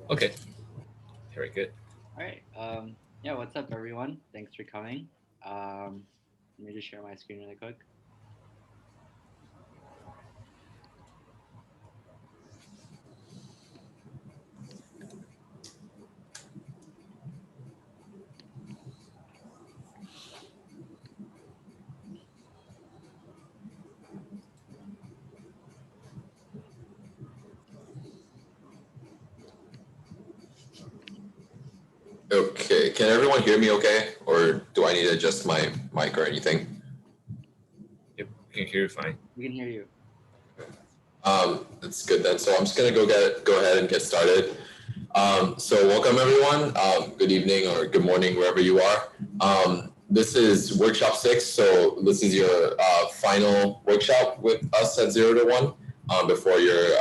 Okay, very good. All right. Yeah, what's up, everyone? Thanks for coming. Let me just share my screen really quick. Okay, can everyone hear me okay? Or do I need to adjust my mic or anything? Yep, we can hear you fine. We can hear you. That's good then. So I'm just gonna go ahead and get started. So welcome everyone. Good evening or good morning wherever you are. This is workshop 6. So this is your final workshop with us at Zero2One before you're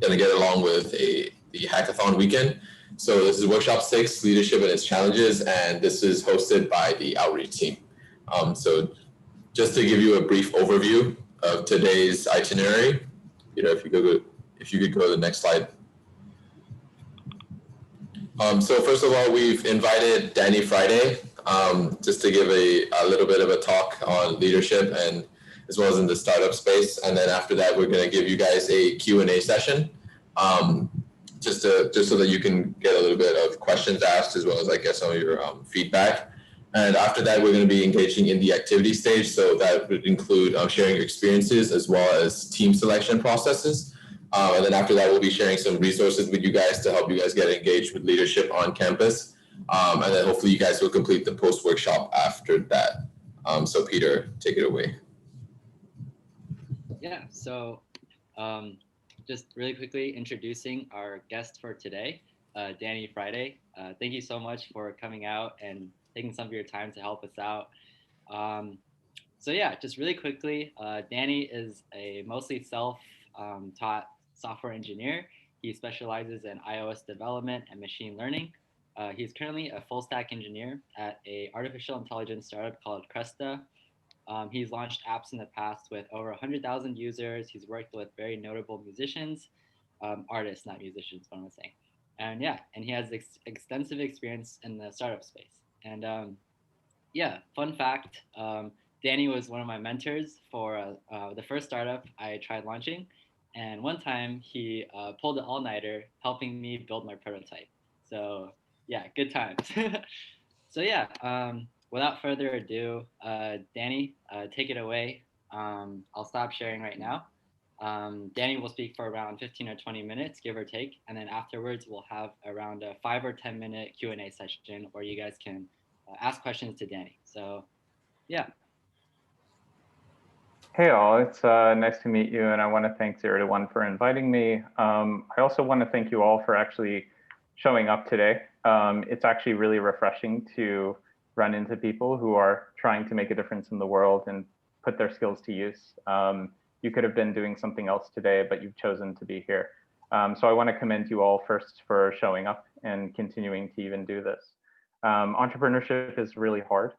gonna get along with the hackathon weekend. So this is workshop 6, leadership and its challenges, and this is hosted by the outreach team. So just to give you a brief overview of today's itinerary, if you could go to the next slide. So first of all, we've invited Danny Friday just to give a little bit of a talk on leadership and as well as in the startup space. And then after that, we're going to give you guys a Q&A session just so that you can get a little bit of questions asked as well as I guess some of your feedback. And after that, we're going to be engaging in the activity stage. So that would include sharing experiences as well as team selection processes. And then after that, we'll be sharing some resources with you guys to help you guys get engaged with leadership on campus. And then hopefully you guys will complete the post-workshop after that. So Peter, take it away. Yeah. So, um, just really quickly introducing our guest for today, Danny Friday. Thank you so much for coming out and taking some of your time to help us out. Um, so yeah, just really quickly, Danny is a mostly self-taught software engineer. He specializes in iOS development and machine learning. He's currently a full stack engineer at a artificial intelligence startup called Cresta. He's launched apps in the past with over 100,000 users. He's worked with very notable musicians, artists, not musicians, what am I saying? And yeah, and he has extensive experience in the startup space. And yeah, fun fact, Danny was one of my mentors for the first startup I tried launching. And one time he pulled an all nighter helping me build my prototype. So, yeah, good times. So, yeah, without further ado, Danny, take it away. I'll stop sharing right now. Danny will speak for around 15 or 20 minutes, give or take, and then afterwards we'll have around a 5 or 10 minute Q&A session where you guys can ask questions to Danny. So, yeah. Hey all, it's nice to meet you, and I want to thank Zero2One for inviting me. I also want to thank you all for actually showing up today. It's actually really refreshing to run into people who are trying to make a difference in the world and put their skills to use. You could have been doing something else today, but you've chosen to be here. So I want to commend you all first for showing up and continuing to even do this. Entrepreneurship is really hard.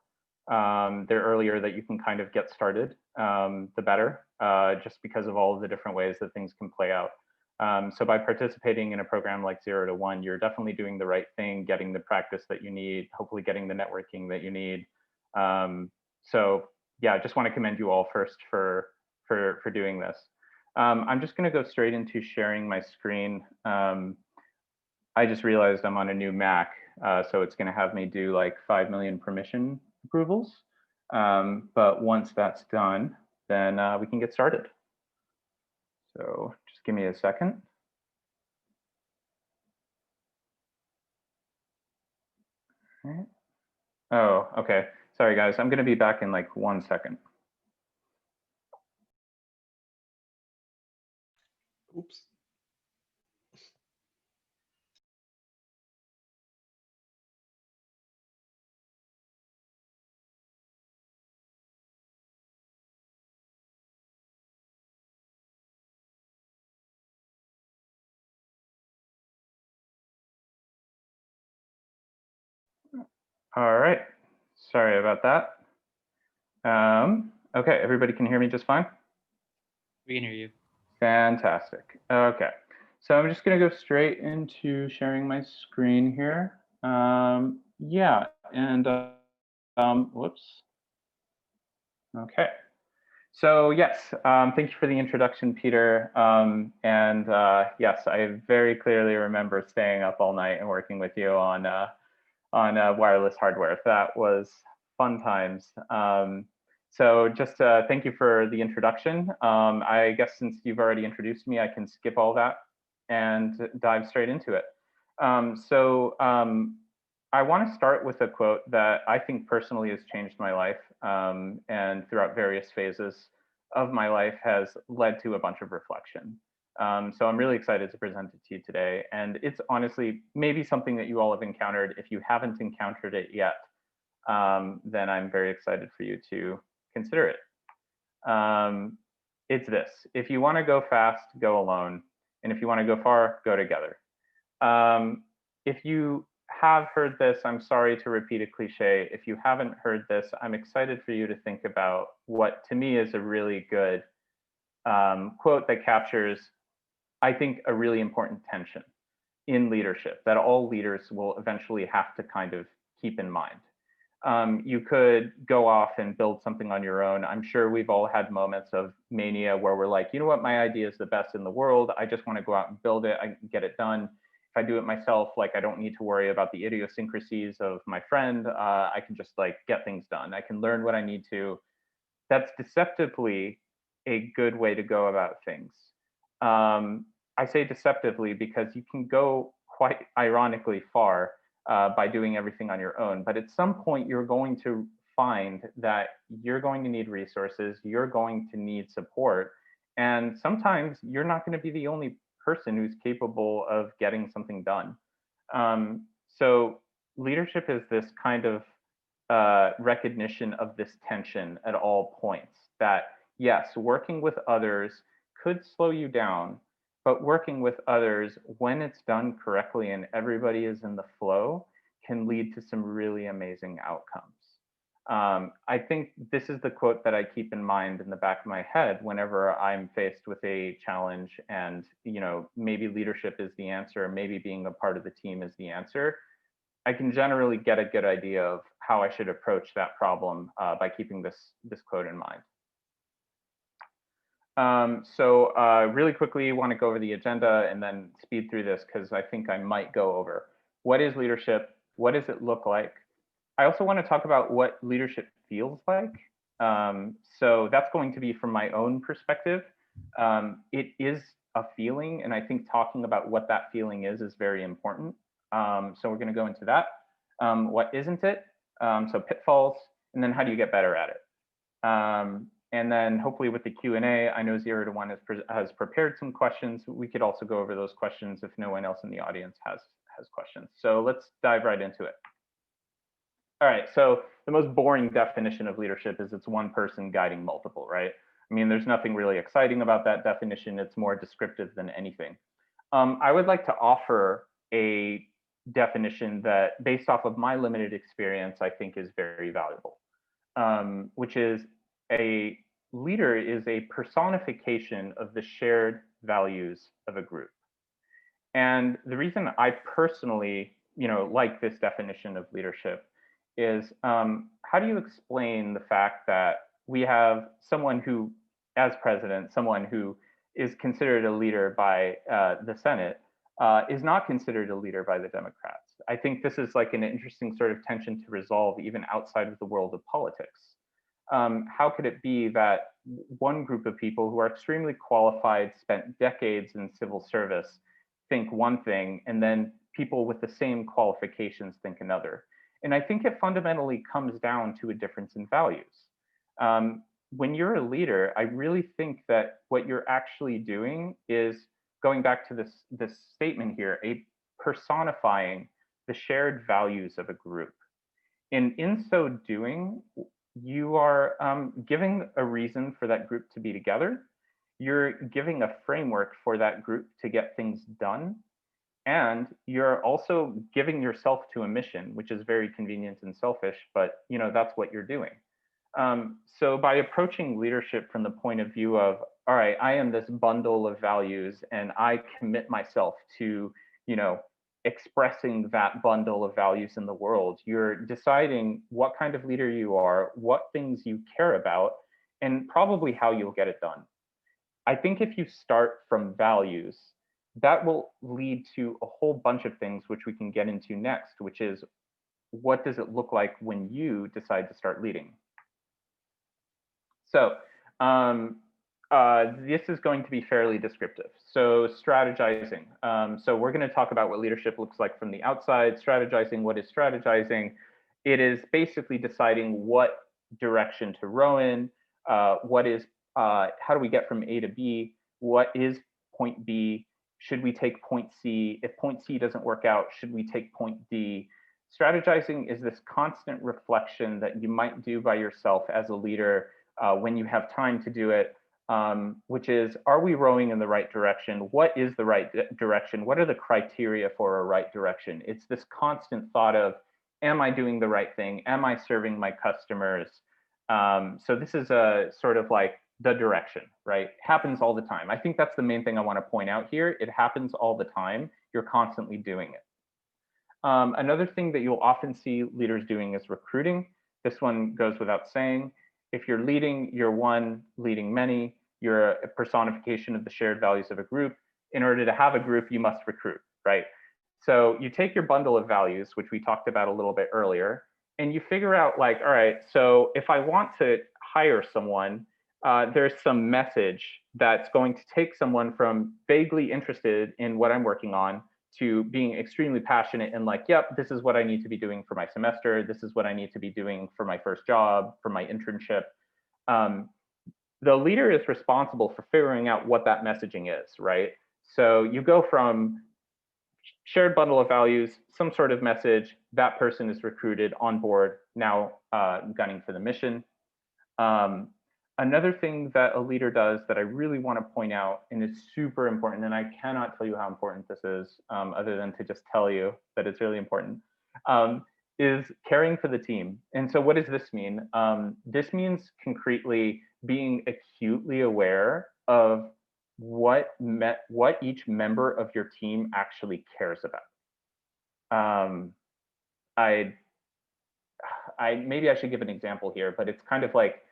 The earlier that you can kind of get started, the better, just because of all of the different ways that things can play out. So by participating in a program like Zero2One, you're definitely doing the right thing, getting the practice that you need, hopefully getting the networking that you need. So yeah, I just want to commend you all first for doing this. I'm just going to go straight into sharing my screen. I just realized I'm on a new Mac, so it's going to have me do like 5 million permission approvals. But once that's done, then we can get started. So just give me a second. All right. Oh, okay. Sorry, guys. I'm going to be back in like 1 second. Oops. All right. Sorry about that. Okay, everybody can hear me just fine? We can hear you. Fantastic. Okay. So I'm just going to go straight into sharing my screen here. Yeah, and whoops. Okay. So yes, thank you for the introduction, Peter. Yes, I very clearly remember staying up all night and working with you on wireless hardware. That was fun times. So just thank you for the introduction. I guess since you've already introduced me, I can skip all that and dive straight into it. I want to start with a quote that I think personally has changed my life, and throughout various phases of my life has led to a bunch of reflection. So I'm really excited to present it to you today. And it's honestly maybe something that you all have encountered. If you haven't encountered it yet, then I'm very excited for you to consider it. It's this: if you want to go fast, go alone. And if you want to go far, go together. If you have heard this, I'm sorry to repeat a cliche. If you haven't heard this, I'm excited for you to think about what to me is a really good quote that captures, I think, a really important tension in leadership that all leaders will eventually have to kind of keep in mind. You could go off and build something on your own. I'm sure we've all had moments of mania where we're like, you know what, my idea is the best in the world. I just want to go out and build it. I can get it done. If I do it myself, like I don't need to worry about the idiosyncrasies of my friend. I can just like get things done. I can learn what I need to. That's deceptively a good way to go about things. I say deceptively because you can go quite ironically far by doing everything on your own. But at some point, you're going to find that you're going to need resources, you're going to need support. And sometimes you're not going to be the only person who's capable of getting something done. So leadership is this kind of recognition of this tension at all points, that yes, working with others could slow you down, but working with others, when it's done correctly and everybody is in the flow, can lead to some really amazing outcomes. I think this is the quote that I keep in mind in the back of my head whenever I'm faced with a challenge and, you know, maybe leadership is the answer, maybe being a part of the team is the answer. I can generally get a good idea of how I should approach that problem by keeping this quote in mind. Really quickly, want to go over the agenda and then speed through this because I think I might go over. What is leadership? What does it look like? I also want to talk about what leadership feels like. So that's going to be from my own perspective. It is a feeling, and I think talking about what that feeling is very important. So we're going to go into that. What isn't it? So pitfalls, and then how do you get better at it? And then hopefully with the Q&A, I know Zero2One has prepared some questions. We could also go over those questions if no one else in the audience has questions. So let's dive right into it. All right, so the most boring definition of leadership is it's one person guiding multiple, right? I mean, there's nothing really exciting about that definition. It's more descriptive than anything. I would like to offer a definition that, based off of my limited experience, I think is very valuable, which is a leader is a personification of the shared values of a group. And the reason I personally, like this definition of leadership is how do you explain the fact that we have someone who, as president, someone who is considered a leader by the Senate is not considered a leader by the Democrats? I think this is like an interesting sort of tension to resolve even outside of the world of politics. How could it be that one group of people who are extremely qualified, spent decades in civil service, think one thing, and then people with the same qualifications think another? And I think it fundamentally comes down to a difference in values. When you're a leader, I really think that what you're actually doing is, going back to this statement here, a personifying the shared values of a group. And in so doing, you are giving a reason for that group to be together. You're giving a framework for that group to get things done. And you're also giving yourself to a mission, which is very convenient and selfish, but that's what you're doing. So by approaching leadership from the point of view of all right, I am this bundle of values and I commit myself to, expressing that bundle of values in the world. You're deciding what kind of leader you are, what things you care about, and probably how you'll get it done. I think if you start from values, that will lead to a whole bunch of things which we can get into next, which is what does it look like when you decide to start leading? So this is going to be fairly descriptive. So strategizing. So we're going to talk about what leadership looks like from the outside. Strategizing, what is strategizing? It is basically deciding what direction to row in, how do we get from A to B? What is point B? Should we take point C? If point C doesn't work out, should we take point D? Strategizing is this constant reflection that you might do by yourself as a leader when you have time to do it, which is, are we rowing in the right direction? What is the right direction? What are the criteria for a right direction? It's this constant thought of, am I doing the right thing? Am I serving my customers? So this is a sort of like the direction, right? Happens all the time. I think that's the main thing I want to point out here. It happens all the time. You're constantly doing it. Another thing that you'll often see leaders doing is recruiting. This one goes without saying. If you're leading, you're one leading many. You're a personification of the shared values of a group. In order to have a group, you must recruit, right? So you take your bundle of values, which we talked about a little bit earlier, and you figure out like, all right, so if I want to hire someone, there's some message that's going to take someone from vaguely interested in what I'm working on to being extremely passionate and like, yep, this is what I need to be doing for my semester. This is what I need to be doing for my first job, for my internship. The leader is responsible for figuring out what that messaging is, right? So you go from shared bundle of values, some sort of message, that person is recruited on board, now gunning for the mission. Another thing that a leader does that I really want to point out, and is super important, and I cannot tell you how important this is, other than to just tell you that it's really important, is caring for the team. And so what does this mean? This means concretely being acutely aware of what each member of your team actually cares about. Maybe I should give an example here, but it's kind of like,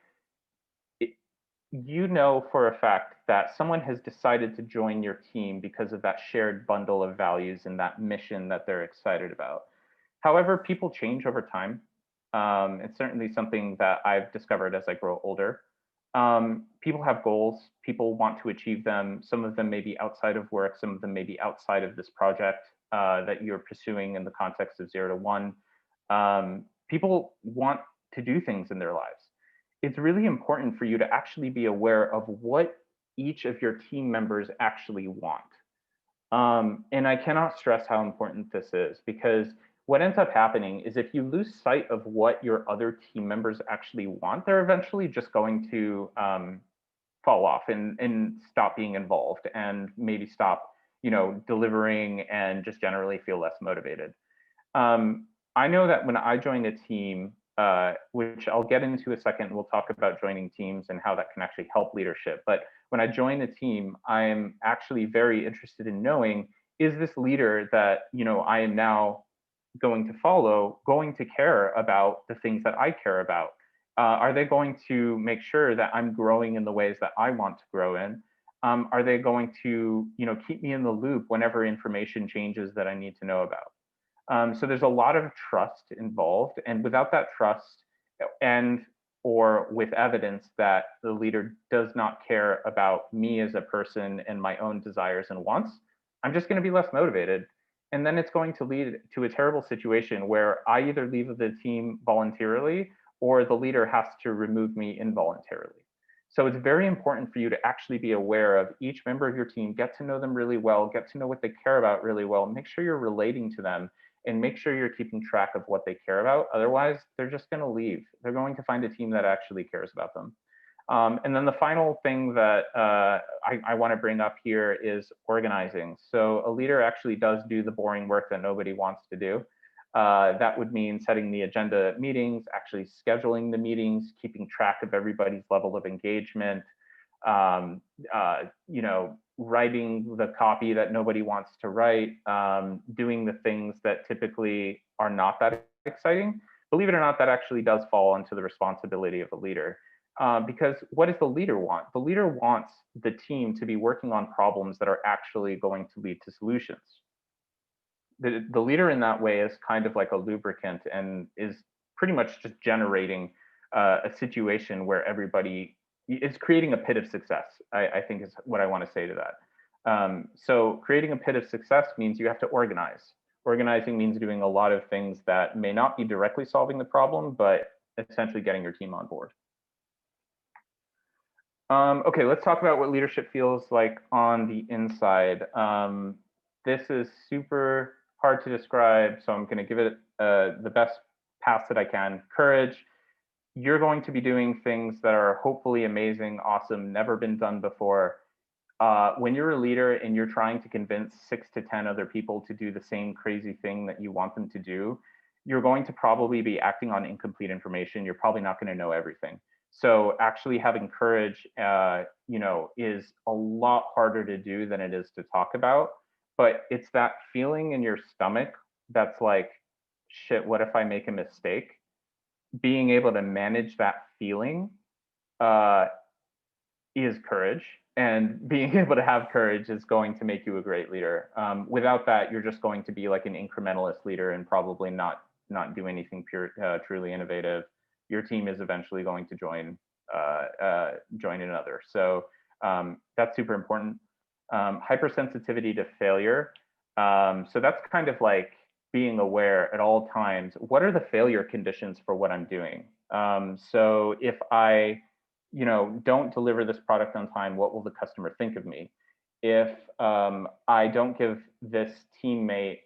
you know for a fact that someone has decided to join your team because of that shared bundle of values and that mission that they're excited about. However, people change over time. It's certainly something that I've discovered as I grow older. People have goals, people want to achieve them. Some of them may be outside of work, some of them may be outside of this project that you're pursuing in the context of Zero2One. People want to do things in their lives. It's really important for you to actually be aware of what each of your team members actually want. And I cannot stress how important this is, because what ends up happening is if you lose sight of what your other team members actually want, they're eventually just going to fall off and stop being involved and maybe stop, delivering and just generally feel less motivated. I know that when I joined a team, which I'll get into a second, we'll talk about joining teams and how that can actually help leadership. But when I join a team, I'm actually very interested in knowing, is this leader that I am now going to follow going to care about the things that I care about? Are they going to make sure that I'm growing in the ways that I want to grow in? Are they going to keep me in the loop whenever information changes that I need to know about? So there's a lot of trust involved, and without that trust or with evidence that the leader does not care about me as a person and my own desires and wants, I'm just going to be less motivated. And then it's going to lead to a terrible situation where I either leave the team voluntarily or the leader has to remove me involuntarily. So it's very important for you to actually be aware of each member of your team, get to know them really well, get to know what they care about really well, make sure you're relating to them, and make sure you're keeping track of what they care about. Otherwise, they're just going to leave. They're going to find a team that actually cares about them. And then the final thing that I want to bring up here is organizing. So a leader actually does do the boring work that nobody wants to do. That would mean setting the agenda at meetings, actually scheduling the meetings, keeping track of everybody's level of engagement, you know, writing the copy that nobody wants to write, doing the things that typically are not that exciting. Believe it or not, that actually does fall into the responsibility of a leader. Because what does the leader want? The leader wants the team to be working on problems that are actually going to lead to solutions. The leader in that way is kind of like a lubricant and is pretty much just generating a situation where everybody is creating a pit of success, I think is what I want to say to that. So creating a pit of success means you have to organize. Organizing means doing a lot of things that may not be directly solving the problem, but essentially getting your team on board. Okay, let's talk about what leadership feels like on the inside. This is super hard to describe, so I'm going to give it the best pass that I can. Courage. You're going to be doing things that are hopefully amazing, awesome, never been done before. When you're a leader and you're trying to convince 6 to 10 other people to do the same crazy thing that you want them to do, you're going to probably be acting on incomplete information. You're probably not going to know everything. So actually having courage, you know, is a lot harder to do than it is to talk about. But it's that feeling in your stomach that's like, shit, what if I make a mistake? Being able to manage that feeling is courage. And being able to have courage is going to make you a great leader. Without that, you're just going to be like an incrementalist leader and probably not do anything truly innovative. Your team is eventually going to join another. So that's super important. Hypersensitivity to failure. So that's kind of like being aware at all times. What are the failure conditions for what I'm doing? So if I, you know, don't deliver this product on time, what will the customer think of me? If I don't give this teammate,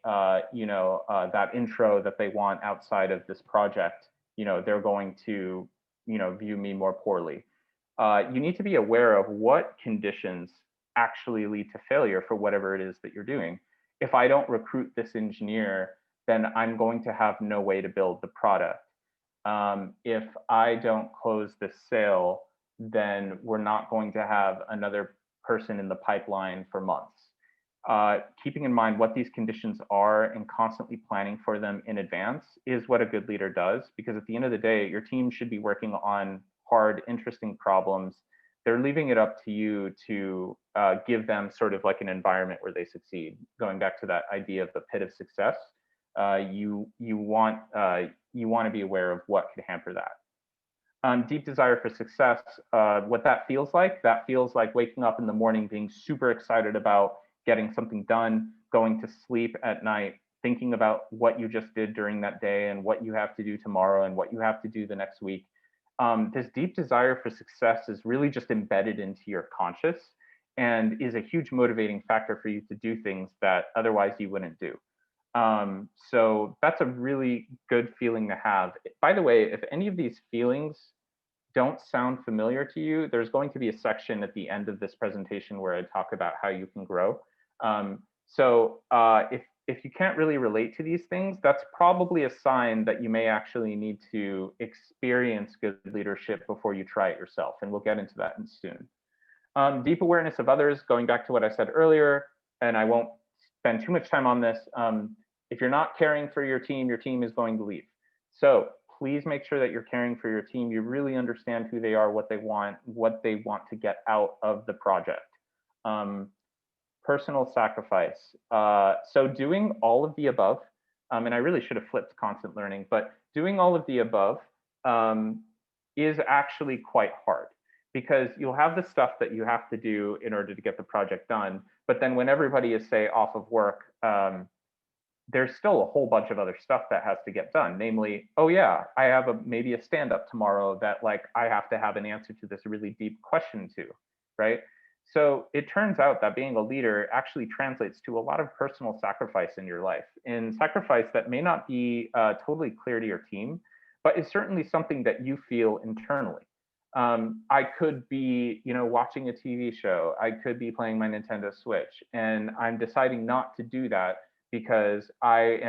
you know, that intro that they want outside of this project, you know, they're going to, you know, view me more poorly. You need to be aware of what conditions actually lead to failure for whatever it is that you're doing. If I don't recruit this engineer, then I'm going to have no way to build the product. If I don't close this sale, then we're not going to have another person in the pipeline for months. Keeping in mind what these conditions are and constantly planning for them in advance is what a good leader does, because at the end of the day, your team should be working on hard, interesting problems. They're leaving it up to you to give them sort of like an environment where they succeed. Going back to that idea of the pit of success, you want to be aware of what could hamper that. Deep desire for success, what that feels like waking up in the morning being super excited about getting something done, going to sleep at night, thinking about what you just did during that day and what you have to do tomorrow and what you have to do the next week. This deep desire for success is really just embedded into your conscious and is a huge motivating factor for you to do things that otherwise you wouldn't do. So that's a really good feeling to have. By the way, if any of these feelings don't sound familiar to you, there's going to be a section at the end of this presentation where I talk about how you can grow. If you can't really relate to these things, that's probably a sign that you may actually need to experience good leadership before you try it yourself. And we'll get into that soon. Deep awareness of others, going back to what I said earlier, and I won't spend too much time on this. If you're not caring for your team is going to leave. So please make sure that you're caring for your team. You really understand who they are, what they want to get out of the project. Personal sacrifice. So doing all of the above, and I really should have flipped constant learning, but doing all of the above is actually quite hard, because you'll have the stuff that you have to do in order to get the project done. But then when everybody is, say, off of work, there's still a whole bunch of other stuff that has to get done. Namely, oh yeah, I have maybe a stand-up tomorrow that like I have to have an answer to this really deep question to, right? So it turns out that being a leader actually translates to a lot of personal sacrifice in your life, and sacrifice that may not be totally clear to your team, but is certainly something that you feel internally. I could be, you know, watching a TV show. I could be playing my Nintendo Switch, and I'm deciding not to do that because I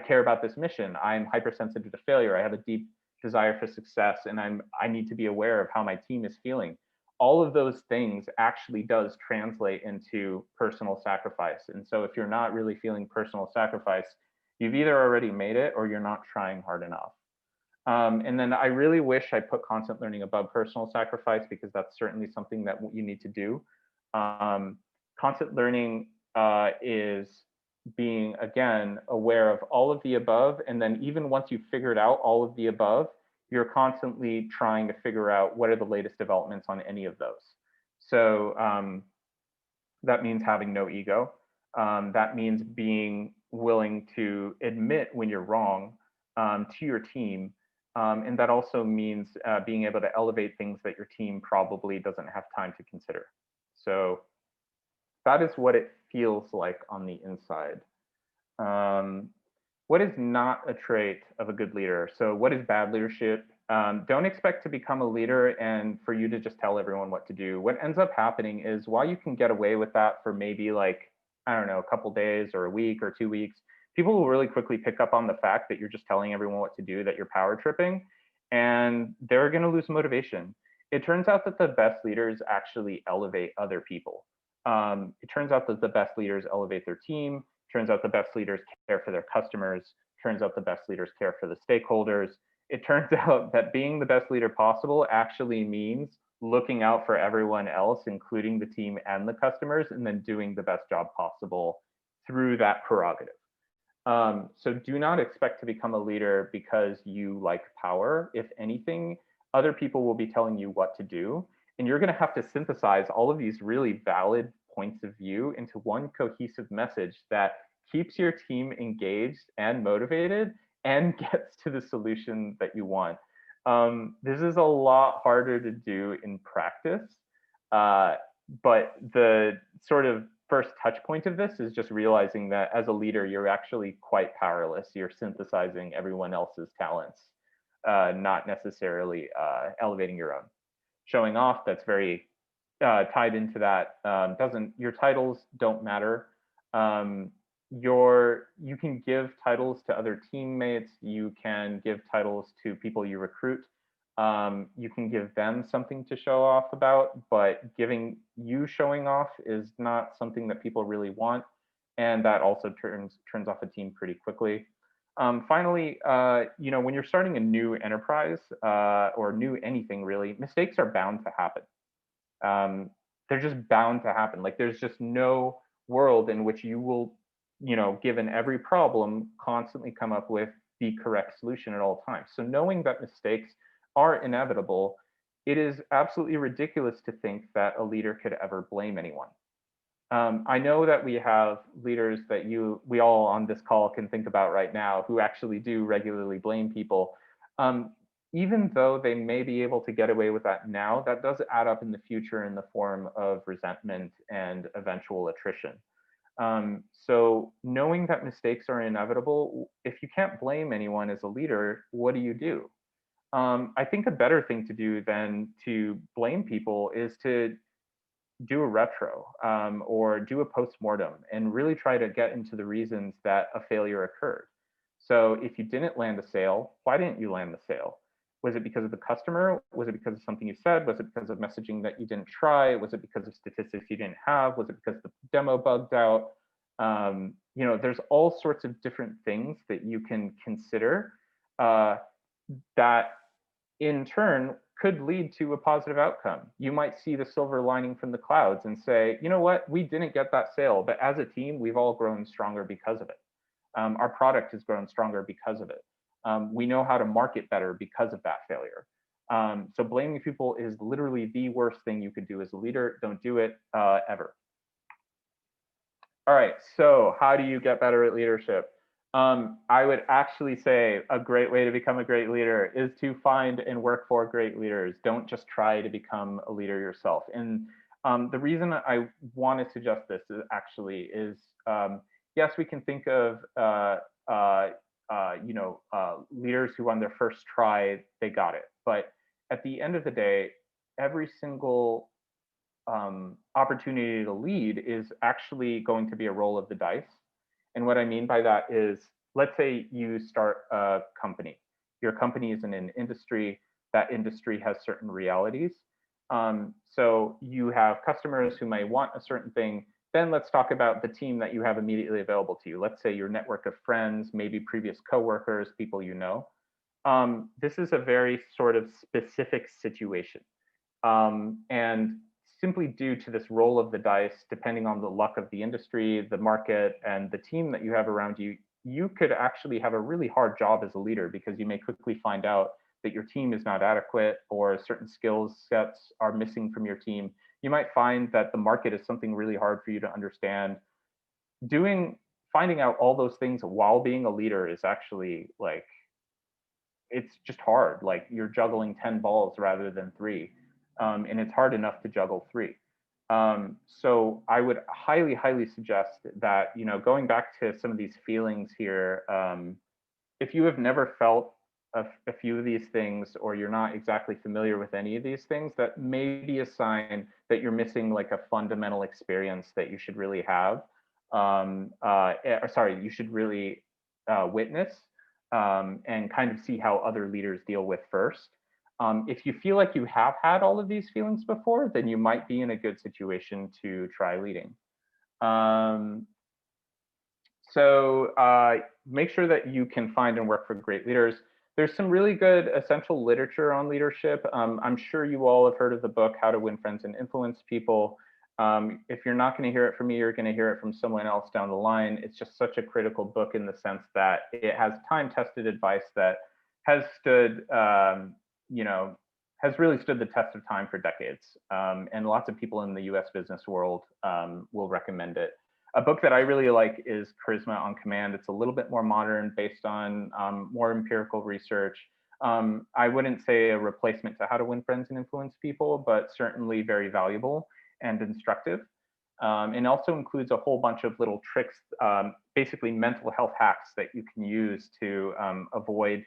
care about this mission. I'm hypersensitive to failure. I have a deep desire for success, and I need to be aware of how my team is feeling. all of those things actually does translate into personal sacrifice. And so if you're not really feeling personal sacrifice, you've either already made it or you're not trying hard enough. And then I really wish I put constant learning above personal sacrifice, because that's certainly something that you need to do. Constant learning is being, again, aware of all of the above. And then even once you've figured out all of the above, you're constantly trying to figure out what are the latest developments on any of those. So that means having no ego. That means being willing to admit when you're wrong to your team. And that also means being able to elevate things that your team probably doesn't have time to consider. So that is what it feels like on the inside. What is not a trait of a good leader? So what is bad leadership? Don't expect to become a leader and for you to just tell everyone what to do. What ends up happening is, while you can get away with that for maybe like, I don't know, a couple days or a week or 2 weeks, people will really quickly pick up on the fact that you're just telling everyone what to do, that you're power tripping, and they're going to lose motivation. It turns out that the best leaders actually elevate other people. It turns out that the best leaders elevate their team. Turns out the best leaders care for their customers. Turns out the best leaders care for the stakeholders. It turns out that being the best leader possible actually means looking out for everyone else, including the team and the customers, and then doing the best job possible through that prerogative. So do not expect to become a leader because you like power. If anything, other people will be telling you what to do, and you're going to have to synthesize all of these really valid points of view into one cohesive message that keeps your team engaged and motivated and gets to the solution that you want. This is a lot harder to do in practice, but the sort of first touch point of this is just realizing that as a leader, you're actually quite powerless. You're synthesizing everyone else's talents, not necessarily elevating your own. Showing off, that's very tied into that. Your titles don't matter. You can give titles to other teammates. You can give titles to people you recruit. You can give them something to show off about, but showing off is not something that people really want, and that also turns off a team pretty quickly. Finally, when you're starting a new enterprise or new anything really, mistakes are bound to happen. They're just bound to happen. Like, there's just no world in which you will, given every problem, constantly come up with the correct solution at all times. So knowing that mistakes are inevitable, it is absolutely ridiculous to think that a leader could ever blame anyone. I know that we have leaders that we all on this call can think about right now who actually do regularly blame people. Even though they may be able to get away with that now, that does add up in the future in the form of resentment and eventual attrition. So knowing that mistakes are inevitable, if you can't blame anyone as a leader, what do you do? I think a better thing to do than to blame people is to do a retro or do a post-mortem and really try to get into the reasons that a failure occurred. So if you didn't land a sale, why didn't you land the sale? Was it because of the customer? Was it because of something you said? Was it because of messaging that you didn't try? Was it because of statistics you didn't have? Was it because the demo bugged out? There's all sorts of different things that you can consider that in turn could lead to a positive outcome. You might see the silver lining from the clouds and say, you know what, we didn't get that sale, but as a team, we've all grown stronger because of it. Our product has grown stronger because of it. We know how to market better because of that failure. So blaming people is literally the worst thing you could do as a leader. Don't do it ever. All right, so how do you get better at leadership? I would actually say a great way to become a great leader is to find and work for great leaders. Don't just try to become a leader yourself. And the reason I want to suggest this is yes, we can think of leaders who on their first try, they got it. But at the end of the day, every single opportunity to lead is actually going to be a roll of the dice. And what I mean by that is, let's say you start a company. Your company is in an industry. That industry has certain realities. So you have customers who may want a certain thing. Then let's talk about the team that you have immediately available to you. Let's say your network of friends, maybe previous coworkers, people you know. This is a very sort of specific situation. And simply due to this roll of the dice, depending on the luck of the industry, the market, and the team that you have around you, you could actually have a really hard job as a leader because you may quickly find out that your team is not adequate or certain skills sets are missing from your team. You might find that the market is something really hard for you to understand. Finding out all those things while being a leader is actually like, it's just hard. Like you're juggling 10 balls rather than 3. And it's hard enough to juggle 3. So I would highly, highly suggest that, going back to some of these feelings here, if you have never felt a few of these things, or you're not exactly familiar with any of these things, that may be a sign that you're missing like a fundamental experience that you should really have. You should really witness and kind of see how other leaders deal with first. If you feel like you have had all of these feelings before, then you might be in a good situation to try leading. So make sure that you can find and work for great leaders. There's some really good essential literature on leadership. I'm sure you all have heard of the book, How to Win Friends and Influence People. If you're not going to hear it from me, you're going to hear it from someone else down the line. It's just such a critical book in the sense that it has time-tested advice that has stood, has really stood the test of time for decades. And lots of people in the US business world will recommend it. A book that I really like is Charisma on Command. It's a little bit more modern, based on more empirical research. I wouldn't say a replacement to How to Win Friends and Influence People, but certainly very valuable and instructive. And also includes a whole bunch of little tricks, basically mental health hacks that you can use to avoid,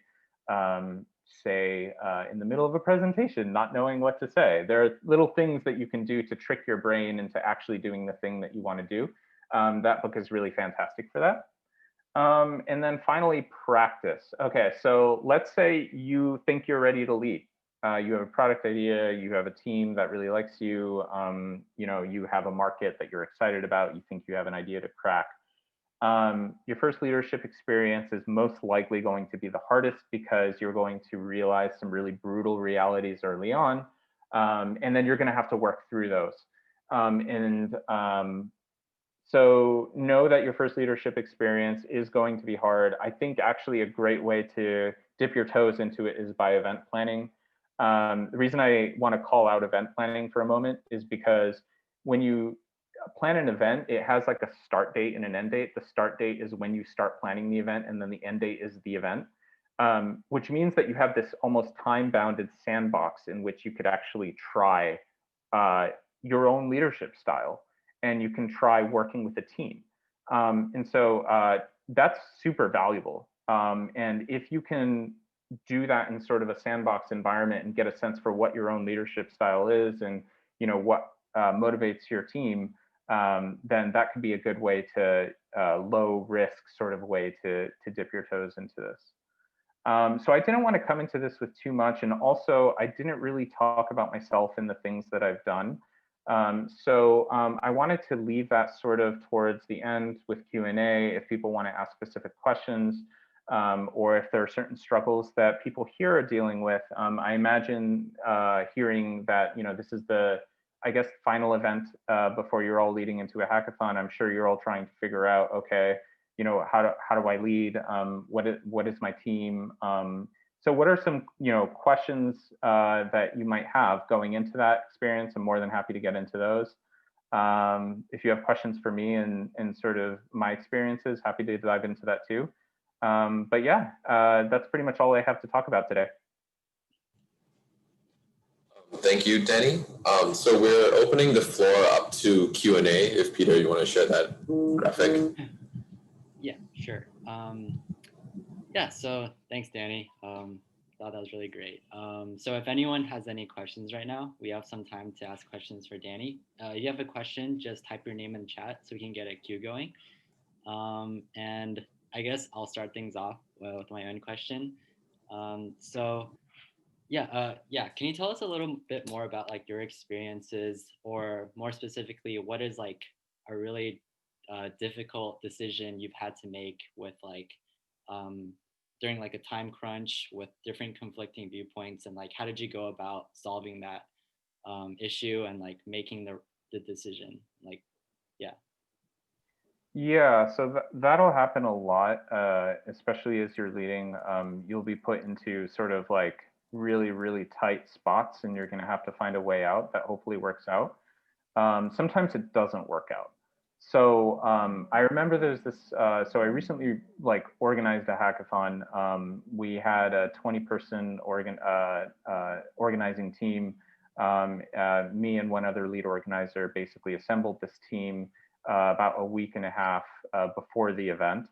say, in the middle of a presentation, not knowing what to say. There are little things that you can do to trick your brain into actually doing the thing that you want to do. That book is really fantastic for that. And then finally, practice. Okay, so let's say you think you're ready to lead. You have a product idea, you have a team that really likes you, you have a market that you're excited about, you think you have an idea to crack. Your first leadership experience is most likely going to be the hardest because you're going to realize some really brutal realities early on, and then you're going to have to work through those. So know that your first leadership experience is going to be hard. I think actually a great way to dip your toes into it is by event planning. The reason I want to call out event planning for a moment is because when you plan an event, it has like a start date and an end date. The start date is when you start planning the event, and then the end date is the event, which means that you have this almost time-bounded sandbox in which you could actually try your own leadership style, and you can try working with a team. And so that's super valuable. And if you can do that in sort of a sandbox environment and get a sense for what your own leadership style is, and what motivates your team, then that could be a good way to low risk sort of way to dip your toes into this. So I didn't want to come into this with too much, and also I didn't really talk about myself and the things that I've done. So I wanted to leave that sort of towards the end with Q&A if people want to ask specific questions, or if there are certain struggles that people here are dealing with. I imagine hearing that, this is the, I guess, final event before you're all leading into a hackathon. I'm sure you're all trying to figure out, okay, how do I lead? What is my team? So what are some questions that you might have going into that experience? I'm more than happy to get into those. If you have questions for me and sort of my experiences, happy to dive into that too. But yeah, that's pretty much all I have to talk about today. Thank you, Danny. So we're opening the floor up to Q&A. If Peter, you want to share that graphic? Yeah, sure. Yeah, so thanks, Danny. Thought that was really great. So if anyone has any questions right now, we have some time to ask questions for Danny. If you have a question, just type your name in chat so we can get a queue going. And I guess I'll start things off with my own question. So Yeah. Can you tell us a little bit more about like your experiences, or more specifically, what is like a really difficult decision you've had to make with like um, during like a time crunch with different conflicting viewpoints, and like how did you go about solving that issue and like making the decision? Like, yeah. Yeah, so that'll happen a lot, especially as you're leading. You'll be put into sort of like really, really tight spots, and you're going to have to find a way out that hopefully works out. Sometimes it doesn't work out. So I remember there's this. So I recently like organized a hackathon. We had a 20-person organizing team. Me and one other lead organizer basically assembled this team about a week and a half before the event.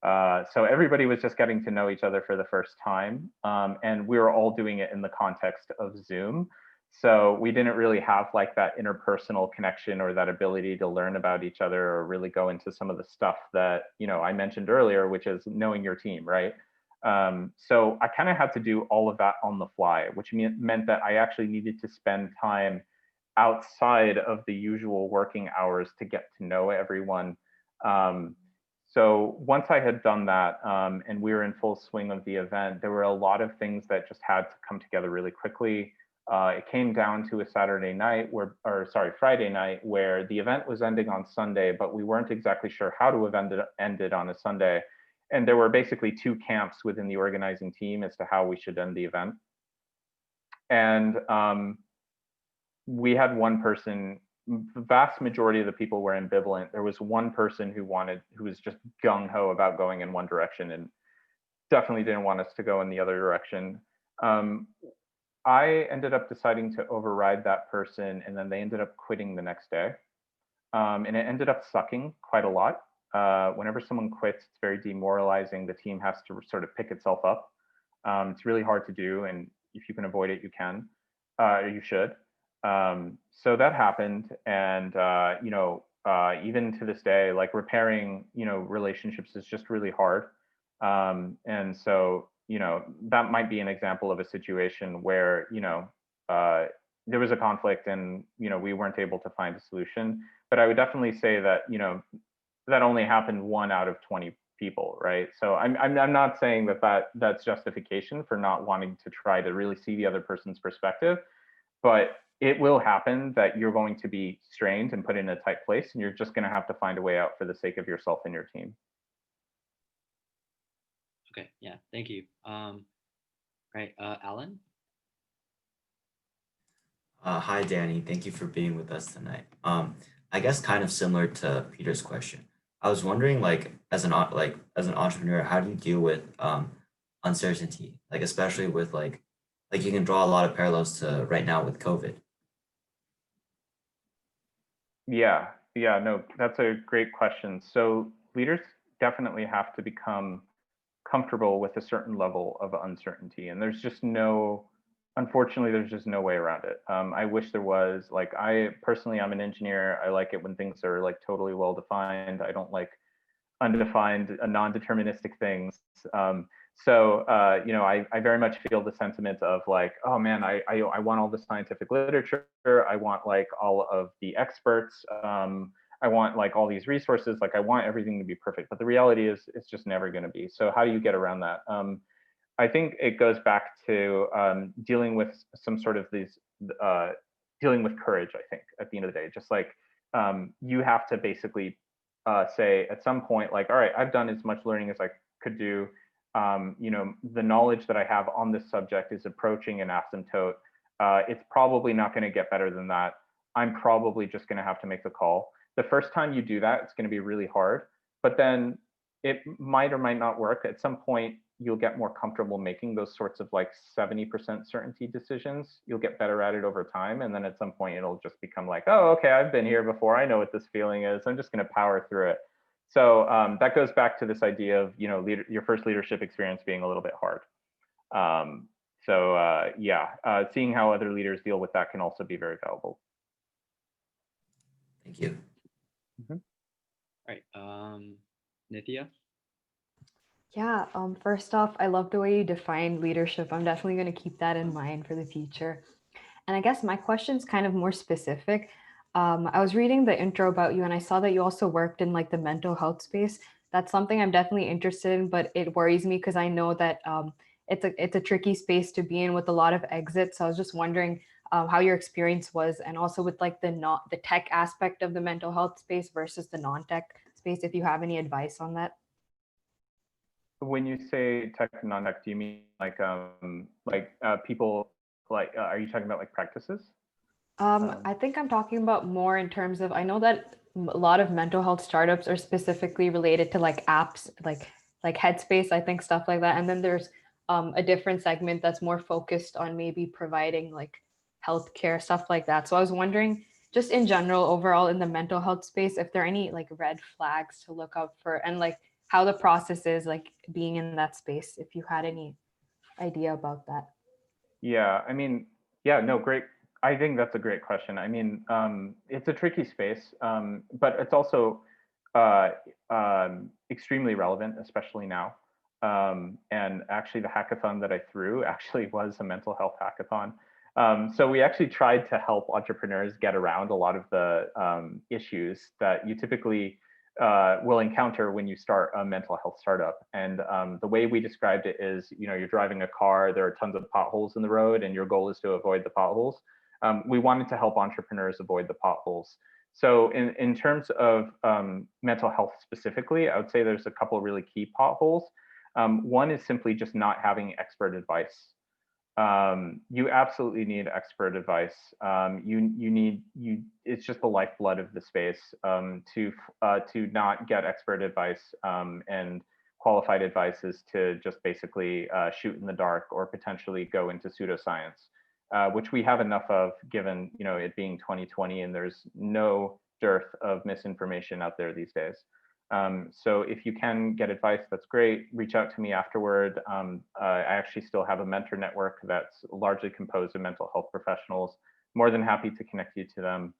So everybody was just getting to know each other for the first time, and we were all doing it in the context of Zoom. So we didn't really have like that interpersonal connection or that ability to learn about each other or really go into some of the stuff that, you know, I mentioned earlier, which is knowing your team, right? So I kind of had to do all of that on the fly, which meant that I actually needed to spend time outside of the usual working hours to get to know everyone. So once I had done that and we were in full swing of the event, there were a lot of things that just had to come together really quickly. It came down to a Friday night where the event was ending on Sunday, but we weren't exactly sure how to end it on a Sunday. And there were basically two camps within the organizing team as to how we should end the event. And we had one person, the vast majority of the people were ambivalent. There was one person who was just gung-ho about going in one direction and definitely didn't want us to go in the other direction. I ended up deciding to override that person, and then they ended up quitting the next day. And it ended up sucking quite a lot. Whenever someone quits, it's very demoralizing. The team has to sort of pick itself up. It's really hard to do, and if you can avoid it, you can, you should. So that happened, and even to this day, like repairing, relationships is just really hard. And so, that might be an example of a situation where, there was a conflict and, we weren't able to find a solution. But I would definitely say that, that only happened 1 out of 20 people, right? So I'm not saying that's justification for not wanting to try to really see the other person's perspective, but it will happen that you're going to be strained and put in a tight place, and you're just going to have to find a way out for the sake of yourself and your team. Okay, yeah, thank you. Right, Alan? Hi, Danny. Thank you for being with us tonight. I guess kind of similar to Peter's question. I was wondering, like, as an entrepreneur, how do you deal with uncertainty? Like, especially with like you can draw a lot of parallels to right now with COVID. Yeah, no, that's a great question. So leaders definitely have to become comfortable with a certain level of uncertainty, and unfortunately, there's just no way around it. I wish there was. Like, I personally, I'm an engineer. I like it when things are like totally well defined. I don't like undefined, non-deterministic things. I very much feel the sentiment of like, oh man, I want all the scientific literature. I want like all of the experts. I want like all these resources. Like I want everything to be perfect. But the reality is it's just never going to be. So how do you get around that? I think it goes back to dealing with some sort of dealing with courage, I think, at the end of the day. Just like you have to basically say at some point, like, all right, I've done as much learning as I could do. The knowledge that I have on this subject is approaching an asymptote. It's probably not going to get better than that. I'm probably just going to have to make the call. The first time you do that, it's going to be really hard, but then it might or might not work. At some point, you'll get more comfortable making those sorts of like 70% certainty decisions. You'll get better at it over time. And then at some point, it'll just become like, oh, okay, I've been here before. I know what this feeling is. I'm just going to power through it. So that goes back to this idea of, your first leadership experience being a little bit hard. Seeing how other leaders deal with that can also be very valuable. Thank you. All right, Nithya? Yeah, first off, I love the way you define leadership. I'm definitely going to keep that in mind for the future. And I guess my question's kind of more specific. I was reading the intro about you and I saw that you also worked in like the mental health space. That's something I'm definitely interested in, but it worries me because I know that it's a tricky space to be in with a lot of exits. So I was just wondering how your experience was, and also with like the tech aspect of the mental health space versus the non-tech space, if you have any advice on that. When you say tech and non-tech, do you mean like people like are you talking about like practices? I think I'm talking about more in terms of, I know that a lot of mental health startups are specifically related to like apps, like Headspace, I think stuff like that. And then there's a different segment that's more focused on maybe providing like healthcare stuff like that. So I was wondering, just in general, overall in the mental health space, if there are any like red flags to look out for, and like how the process is like being in that space, if you had any idea about that. Yeah, I mean, yeah, no, great. I think that's a great question. I mean, it's a tricky space, but it's also uh, extremely relevant, especially now. And actually, the hackathon that I threw actually was a mental health hackathon. So we actually tried to help entrepreneurs get around a lot of the issues that you typically will encounter when you start a mental health startup. And the way we described it is, you know, you're driving a car, there are tons of potholes in the road, and your goal is to avoid the potholes. We wanted to help entrepreneurs avoid the potholes. So in terms of mental health specifically, I would say there's a couple of really key potholes. One is simply just not having expert advice. You absolutely need expert advice. It's just the lifeblood of the space. To not get expert advice and qualified advice is to just basically shoot in the dark or potentially go into pseudoscience, which we have enough of, given it being 2020 and there's no dearth of misinformation out there these days. So if you can get advice, that's great. Reach out to me afterward. I actually still have a mentor network that's largely composed of mental health professionals. More than happy to connect you to them.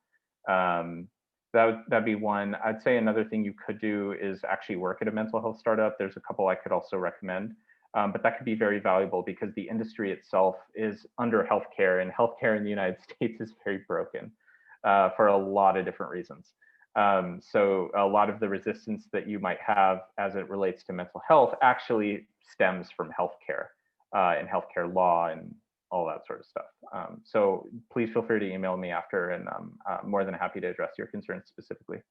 That'd be one. I'd say another thing you could do is actually work at a mental health startup. There's a couple I could also recommend, but that could be very valuable because the industry itself is under healthcare, and healthcare in the United States is very broken for a lot of different reasons. So a lot of the resistance that you might have as it relates to mental health actually stems from healthcare and healthcare law and all that sort of stuff. So please feel free to email me after, and I'm more than happy to address your concerns specifically.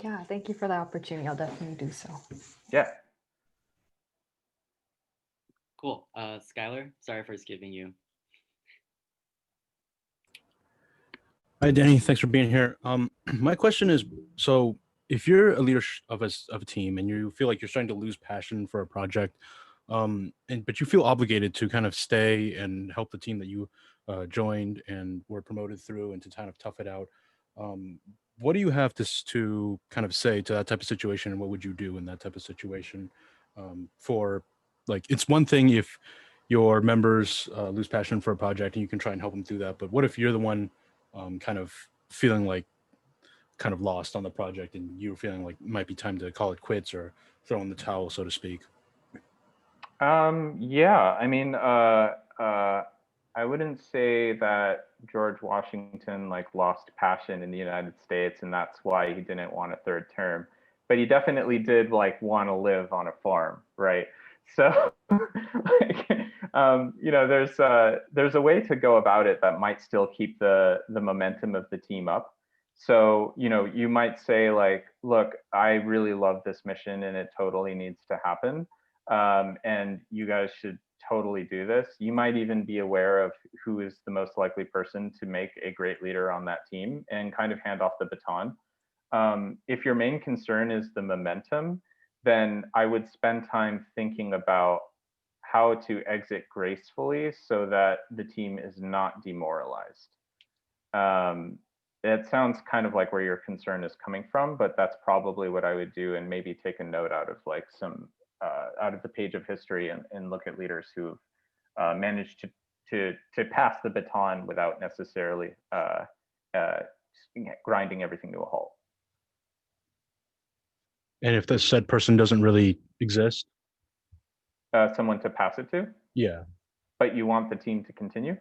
Yeah, thank you for the opportunity. I'll definitely do so. Yeah. Cool. Skylar, sorry for skipping you. Hi, Danny. Thanks for being here. My question is, so if you're a leader of a team and you feel like you're starting to lose passion for a project, but you feel obligated to kind of stay and help the team that you joined and were promoted through, and to kind of tough it out, what do you have to kind of say to that type of situation, and what would you do in that type of situation? For like, it's one thing if your members lose passion for a project and you can try and help them through that, but what if you're the one kind of feeling like kind of lost on the project and you're feeling like it might be time to call it quits or throw in the towel, so to speak? Yeah, I mean, I wouldn't say that George Washington like lost passion in the United States and that's why he didn't want a third term, but he definitely did like want to live on a farm, right? So, like, there's a way to go about it that might still keep the momentum of the team up. So, you might say like, look, I really love this mission and it totally needs to happen. And you guys should totally do this. You might even be aware of who is the most likely person to make a great leader on that team and kind of hand off the baton. If your main concern is the momentum, then I would spend time thinking about how to exit gracefully so that the team is not demoralized. It sounds kind of like where your concern is coming from, but that's probably what I would do, and maybe take a note out of like some out of the page of history and look at leaders who've managed to pass the baton without necessarily grinding everything to a halt. And if the said person doesn't really exist? Someone to pass it to, Yeah. but you want the team to continue?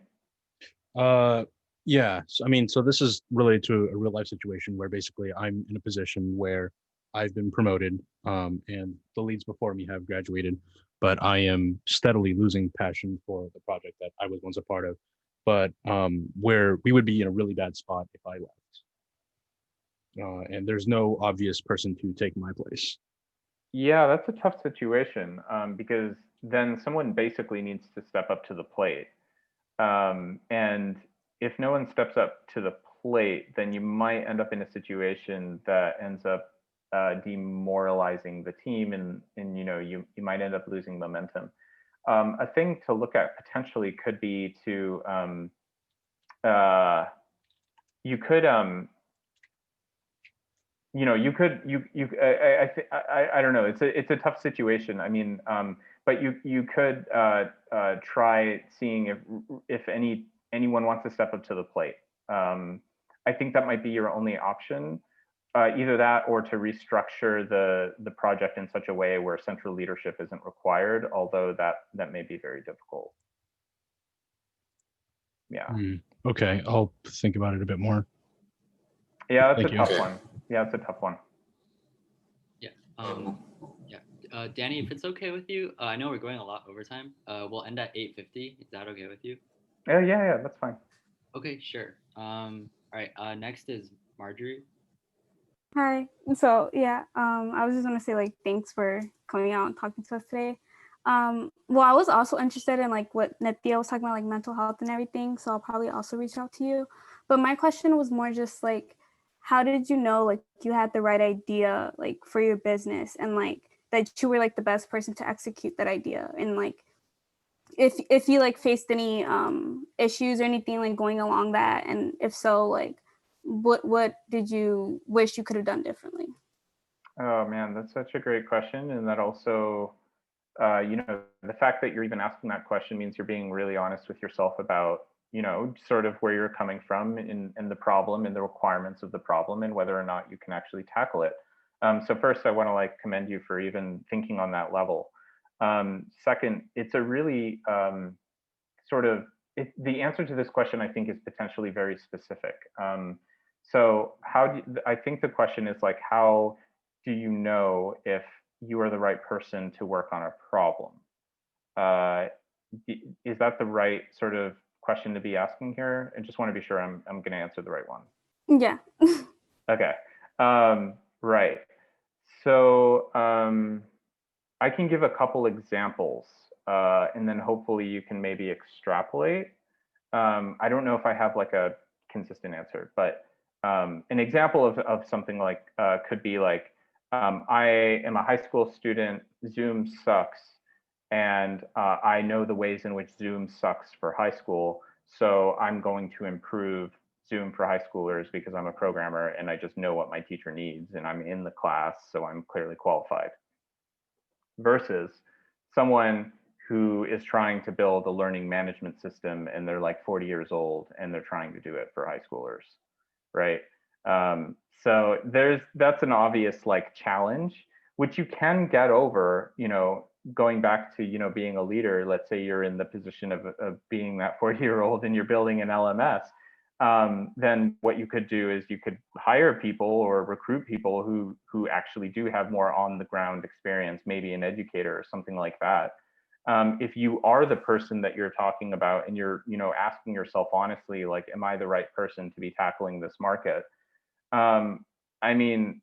Yeah. So, I mean, so this is related to a real life situation where basically I'm in a position where I've been promoted, and the leads before me have graduated, but I am steadily losing passion for the project that I was once a part of. But where we would be in a really bad spot if I left, and there's no obvious person to take my place. Yeah, that's a tough situation, because then someone basically needs to step up to the plate. And if no one steps up to the plate, then you might end up in a situation that ends up demoralizing the team, and you might end up losing momentum. A thing to look at potentially could be to you could I don't know, it's a tough situation. I mean, but you could try seeing if anyone wants to step up to the plate. I think that might be your only option, either that or to restructure the project in such a way where central leadership isn't required, although that may be very difficult. Yeah. Okay, I'll think about it a bit more. Yeah, that's Thank a you. tough Okay. one. Yeah, it's a tough one. Yeah. Danny, if it's okay with you, I know we're going a lot over time. We'll end at 8:50. Is that okay with you? Yeah, that's fine. Okay, sure. All right. Next is Marjorie. Hi. So yeah, I was just gonna say like thanks for coming out and talking to us today. Well, I was also interested in like what Nithya was talking about, like mental health and everything. So I'll probably also reach out to you. But my question was more just like, how did you know like you had the right idea like for your business and like that you were like the best person to execute that idea, and like if you like faced any issues or anything like going along that, and if so, like what did you wish you could have done differently? Oh man, that's such a great question. And that also, the fact that you're even asking that question means you're being really honest with yourself about, sort of where you're coming from in the problem and the requirements of the problem and whether or not you can actually tackle it. So first, I want to like commend you for even thinking on that level. Second, it's a really the answer to this question, I think, is potentially very specific. So I think the question is like, how do you know if you are the right person to work on a problem? Is that the right sort of question to be asking here? I just want to be sure I'm going to answer the right one. Yeah. Okay. Right. So I can give a couple examples, and then hopefully you can maybe extrapolate. I don't know if I have like a consistent answer, but an example of something like could be like, I am a high school student, Zoom sucks, and I know the ways in which Zoom sucks for high school, so I'm going to improve Zoom for high schoolers because I'm a programmer and I just know what my teacher needs and I'm in the class, so I'm clearly qualified. Versus someone who is trying to build a learning management system and they're like 40 years old and they're trying to do it for high schoolers, right? So that's an obvious like challenge, which you can get over, going back to, being a leader. Let's say you're in the position of being that 40-year-old and you're building an LMS. Then what you could do is you could hire people or recruit people who actually do have more on the ground experience, maybe an educator or something like that. If you are the person that you're talking about and you're asking yourself honestly, like, am I the right person to be tackling this market? I mean,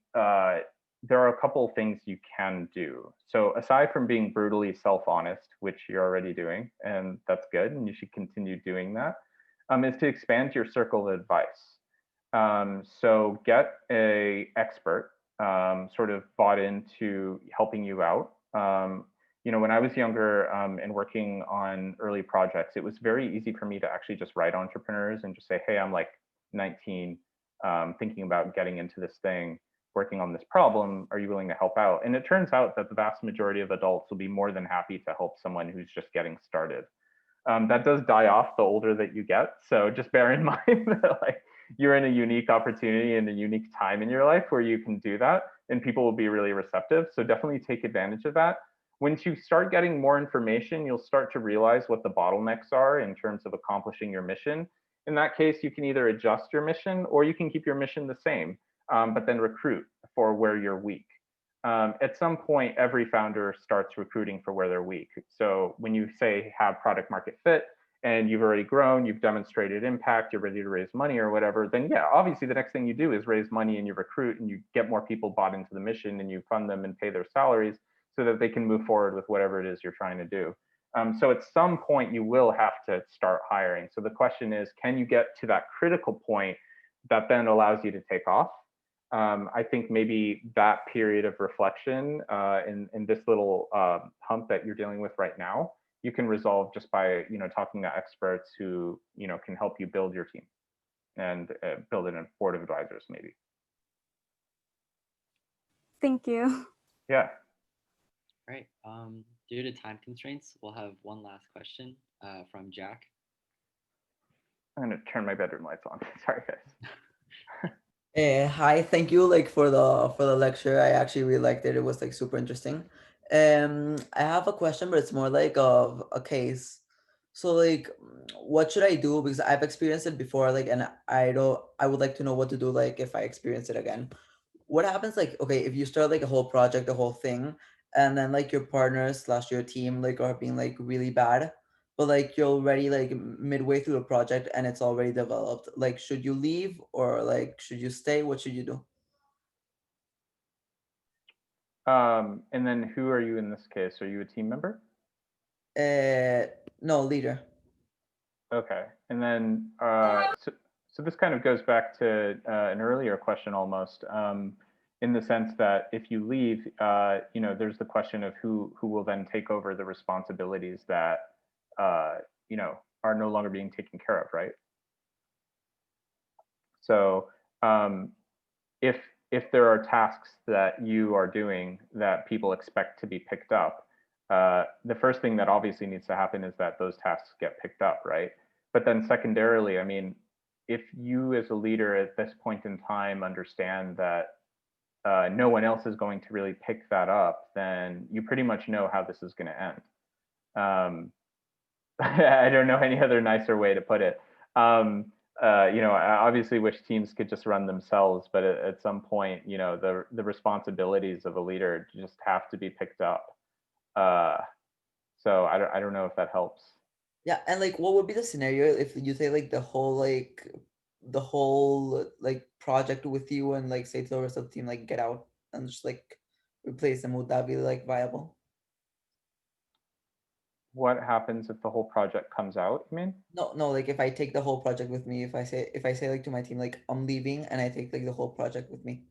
there are a couple of things you can do. So aside from being brutally self-honest, which you're already doing, and that's good, and you should continue doing that, is to expand your circle of advice. So get a expert sort of bought into helping you out. When I was younger and working on early projects, it was very easy for me to actually just write entrepreneurs and just say, hey, I'm like 19, thinking about getting into this thing, working on this problem. Are you willing to help out? And it turns out that the vast majority of adults will be more than happy to help someone who's just getting started. That does die off the older that you get. So just bear in mind that like you're in a unique opportunity and a unique time in your life where you can do that and people will be really receptive. So definitely take advantage of that. Once you start getting more information, you'll start to realize what the bottlenecks are in terms of accomplishing your mission. In that case, you can either adjust your mission or you can keep your mission the same, but then recruit for where you're weak. At some point, every founder starts recruiting for where they're weak. So when you say have product market fit and you've already grown, you've demonstrated impact, you're ready to raise money or whatever, then yeah, obviously the next thing you do is raise money and you recruit and you get more people bought into the mission and you fund them and pay their salaries so that they can move forward with whatever it is you're trying to do. So at some point you will have to start hiring. So the question is, can you get to that critical point that then allows you to take off? I think maybe that period of reflection in this little hump that you're dealing with right now, you can resolve just by talking to experts who can help you build your team and build a board of advisors maybe. Thank you. Yeah. Right. Due to time constraints, we'll have one last question from Jack. I'm gonna turn my bedroom lights on. Sorry, guys. Hi, thank you for the lecture. I actually really liked it. It was super interesting. I have a question, but it's more like of a case. So what should I do? Because I've experienced it before, and I would like to know what to do if I experience it again. What happens okay, if you start a whole project, the whole thing, and then your partners / your team are being really bad, but you're already midway through the project and it's already developed, should you leave or should you stay? What should you do? And then who are you in this case? Are you a team member? No, leader. Okay, and then so this kind of goes back to an earlier question almost, in the sense that if you leave, there's the question of who will then take over the responsibilities that are no longer being taken care of, right? So if there are tasks that you are doing that people expect to be picked up, the first thing that obviously needs to happen is that those tasks get picked up, right? But then secondarily, I mean, if you as a leader at this point in time understand that no one else is going to really pick that up, then you pretty much know how this is going to end. I don't know any other nicer way to put it. I obviously wish teams could just run themselves, but at some point, the responsibilities of a leader just have to be picked up. So I don't know if that helps. Yeah, and what would be the scenario if you say the whole project with you and say to the rest of the team get out and just replace them? Would that be viable? What happens if the whole project comes out, you mean? No, if I take the whole project with me, if I say to my team I'm leaving and I take the whole project with me.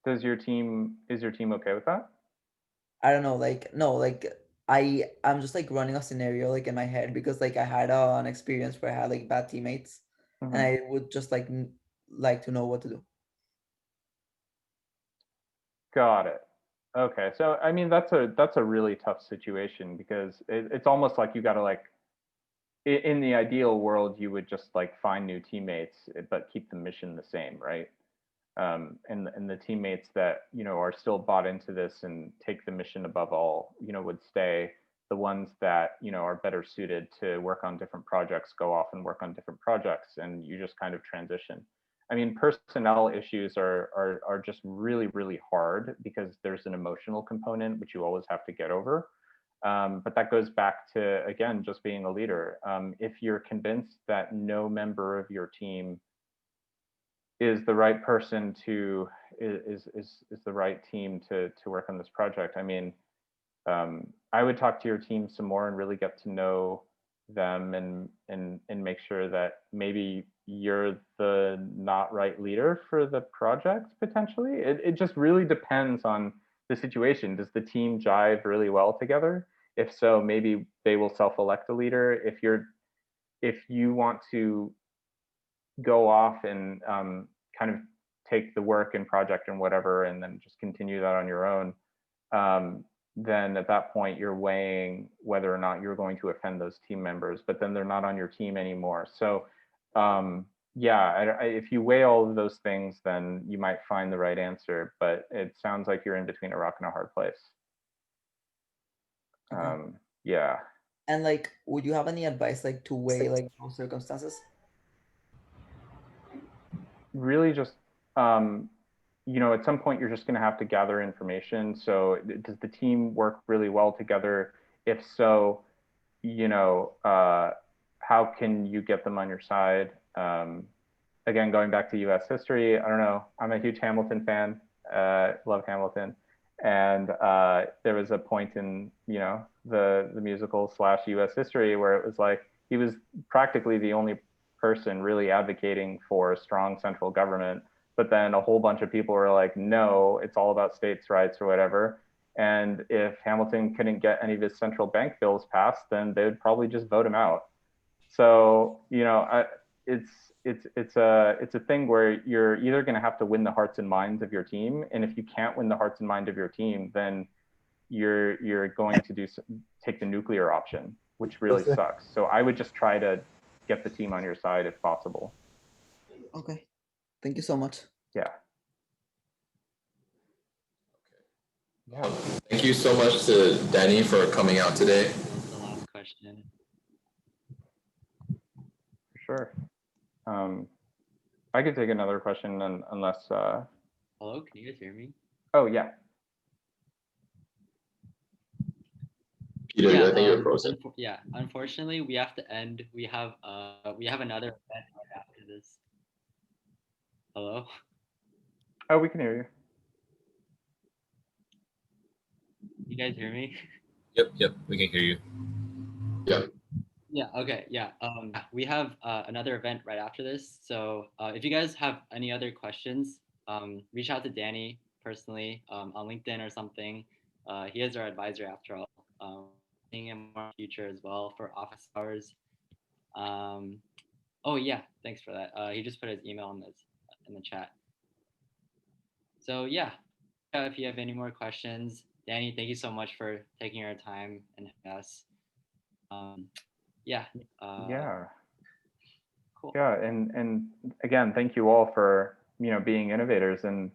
Is your team okay with that? I don't know, no, I'm just running a scenario in my head because I had an experience where I had bad teammates, and I would just like to know what to do. Got it. Okay, so I mean that's a really tough situation because it's almost like you got to in the ideal world you would just find new teammates but keep the mission the same, right? And the teammates that are still bought into this and take the mission above all would stay. The ones that are better suited to work on different projects go off and work on different projects, and you just kind of transition. I mean, personnel issues are just really, really hard because there's an emotional component which you always have to get over. But that goes back to, again, just being a leader. If you're convinced that no member of your team is the right person to is the right team to work on this project, I mean, I would talk to your team some more and really get to know them and make sure that maybe you're the not right leader for the project potentially. It just really depends on the situation. Does the team jive really well together? If so, maybe they will self-elect a leader. If you want to go off and kind of take the work and project and whatever and then just continue that on your own, then at that point you're weighing whether or not you're going to offend those team members, but then they're not on your team anymore. So yeah, if you weigh all of those things, then you might find the right answer, but it sounds like you're in between a rock and a hard place. Yeah. And like, would you have any advice like to weigh like those circumstances? Really just, at some point you're just going to have to gather information. So does the team work really well together? If so, how can you get them on your side? Again, going back to US history, I don't know, I'm a huge Hamilton fan, love Hamilton. And there was a point in, the musical / US history where it was like, he was practically the only person really advocating for a strong central government. But then a whole bunch of people were like, no, it's all about states' rights or whatever. And if Hamilton couldn't get any of his central bank bills passed, then they would probably just vote him out. So, it's a thing where you're either going to have to win the hearts and minds of your team, and if you can't win the hearts and mind of your team, then you're going to take the nuclear option, which really sucks. So I would just try to get the team on your side if possible. Okay, thank you so much. Yeah. Yeah. Thank you so much to Danny for coming out today. The last question. For sure. I could take another question unless. Hello, can you guys hear me? Oh yeah. Peter, I think you're frozen. Yeah, unfortunately, we have to end. We have another event right after this. Hello. Oh, we can hear you. You guys hear me? Yep, we can hear you. Yep. Yeah, okay, yeah. We have another event right after this. So if you guys have any other questions, reach out to Danny personally on LinkedIn or something. He is our advisor after all. Seeing him more in the future as well for office hours. Oh yeah, thanks for that. He just put his email in the chat. So yeah, if you have any more questions, Danny, thank you so much for taking your time and us. Yeah. Yeah. Cool. Yeah, and again, thank you all for being innovators and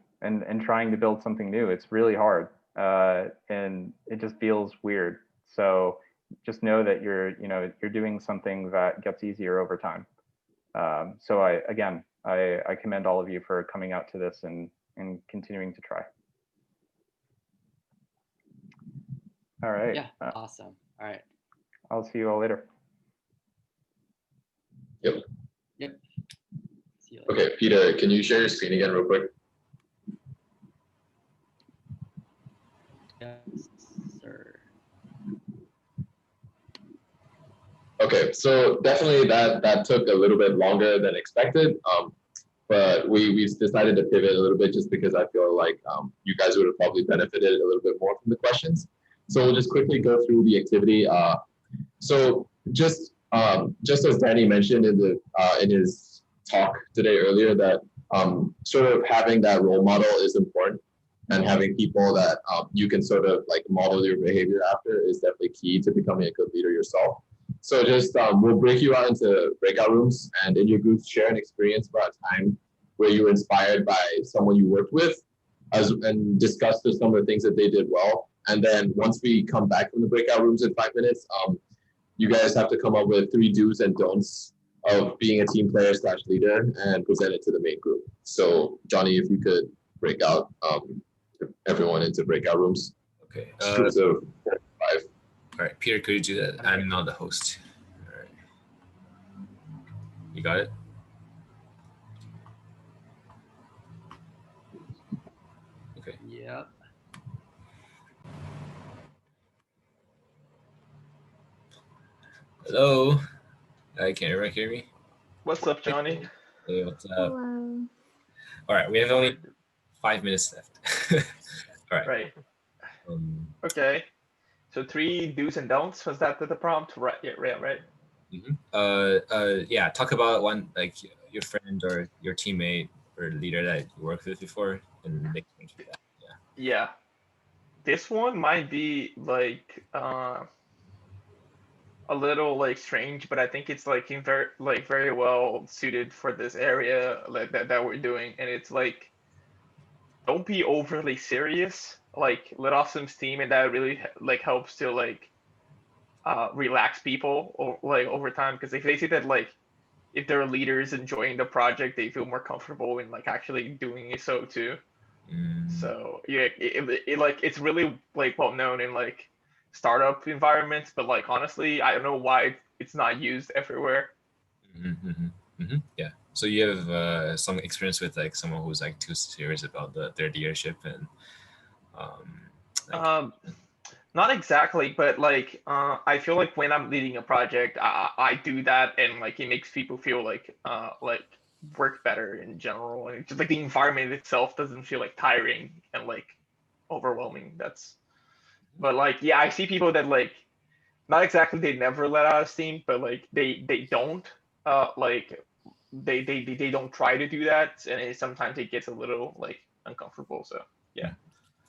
trying to build something new. It's really hard, and it just feels weird. So just know that you're doing something that gets easier over time. So I commend all of you for coming out to this and continuing to try. All right. Yeah. Awesome. All right. I'll see you all later. Yep. See you later. Okay, Peter, can you share your screen again real quick? Yes, sir. Okay, so definitely that took a little bit longer than expected, but we decided to pivot a little bit just because I feel like you guys would have probably benefited a little bit more from the questions. So we'll just quickly go through the activity. So just as Danny mentioned in his talk today earlier, that sort of having that role model is important, and having people that you can sort of like model your behavior after is definitely key to becoming a good leader yourself. So just we'll break you out into breakout rooms, and in your groups share an experience about a time where you were inspired by someone you worked with, and discuss some of the things that they did well. And then once we come back from the breakout rooms in 5 minutes, you guys have to come up with 3 do's and don'ts of being a team player / leader and present it to the main group. So Johnny, if you could break out everyone into breakout rooms. Okay. Groups of 4 or 5. All right, Peter, could you do that? I'm not the host. All right. You got it? Okay. Yep. Hello. Can everyone hear me? What's up, Johnny? Hey, what's up? Hello. All right, we have only 5 minutes left. All right. Right. Okay. So 3 do's and don'ts. Was that the prompt? Right. Yeah. Right. Mm-hmm. Yeah. Talk about one, like your friend or your teammate or leader that you worked with before, and make things like that. Yeah. Yeah. This one might be like a little like strange, but I think it's like very well suited for this area like that we're doing. And it's like, don't be overly serious. Like, let off some steam, and that really like helps to like relax people or like over time, because if they see that like if their leaders enjoying the project, they feel more comfortable in like actually doing it so too. So yeah, like it's really like well known in like startup environments, but like honestly, I don't know why it's not used everywhere. Yeah. So you have some experience with like someone who's like too serious about their leadership and like Um, Not exactly, but like I feel like when I'm leading a project, I do that, and like it makes people feel like work better in general, and it's just like the environment itself doesn't feel like tiring and like overwhelming. That's but like yeah, I see people that like not exactly they never let out steam, but like they don't like they don't try to do that, and sometimes it gets a little like uncomfortable. So yeah.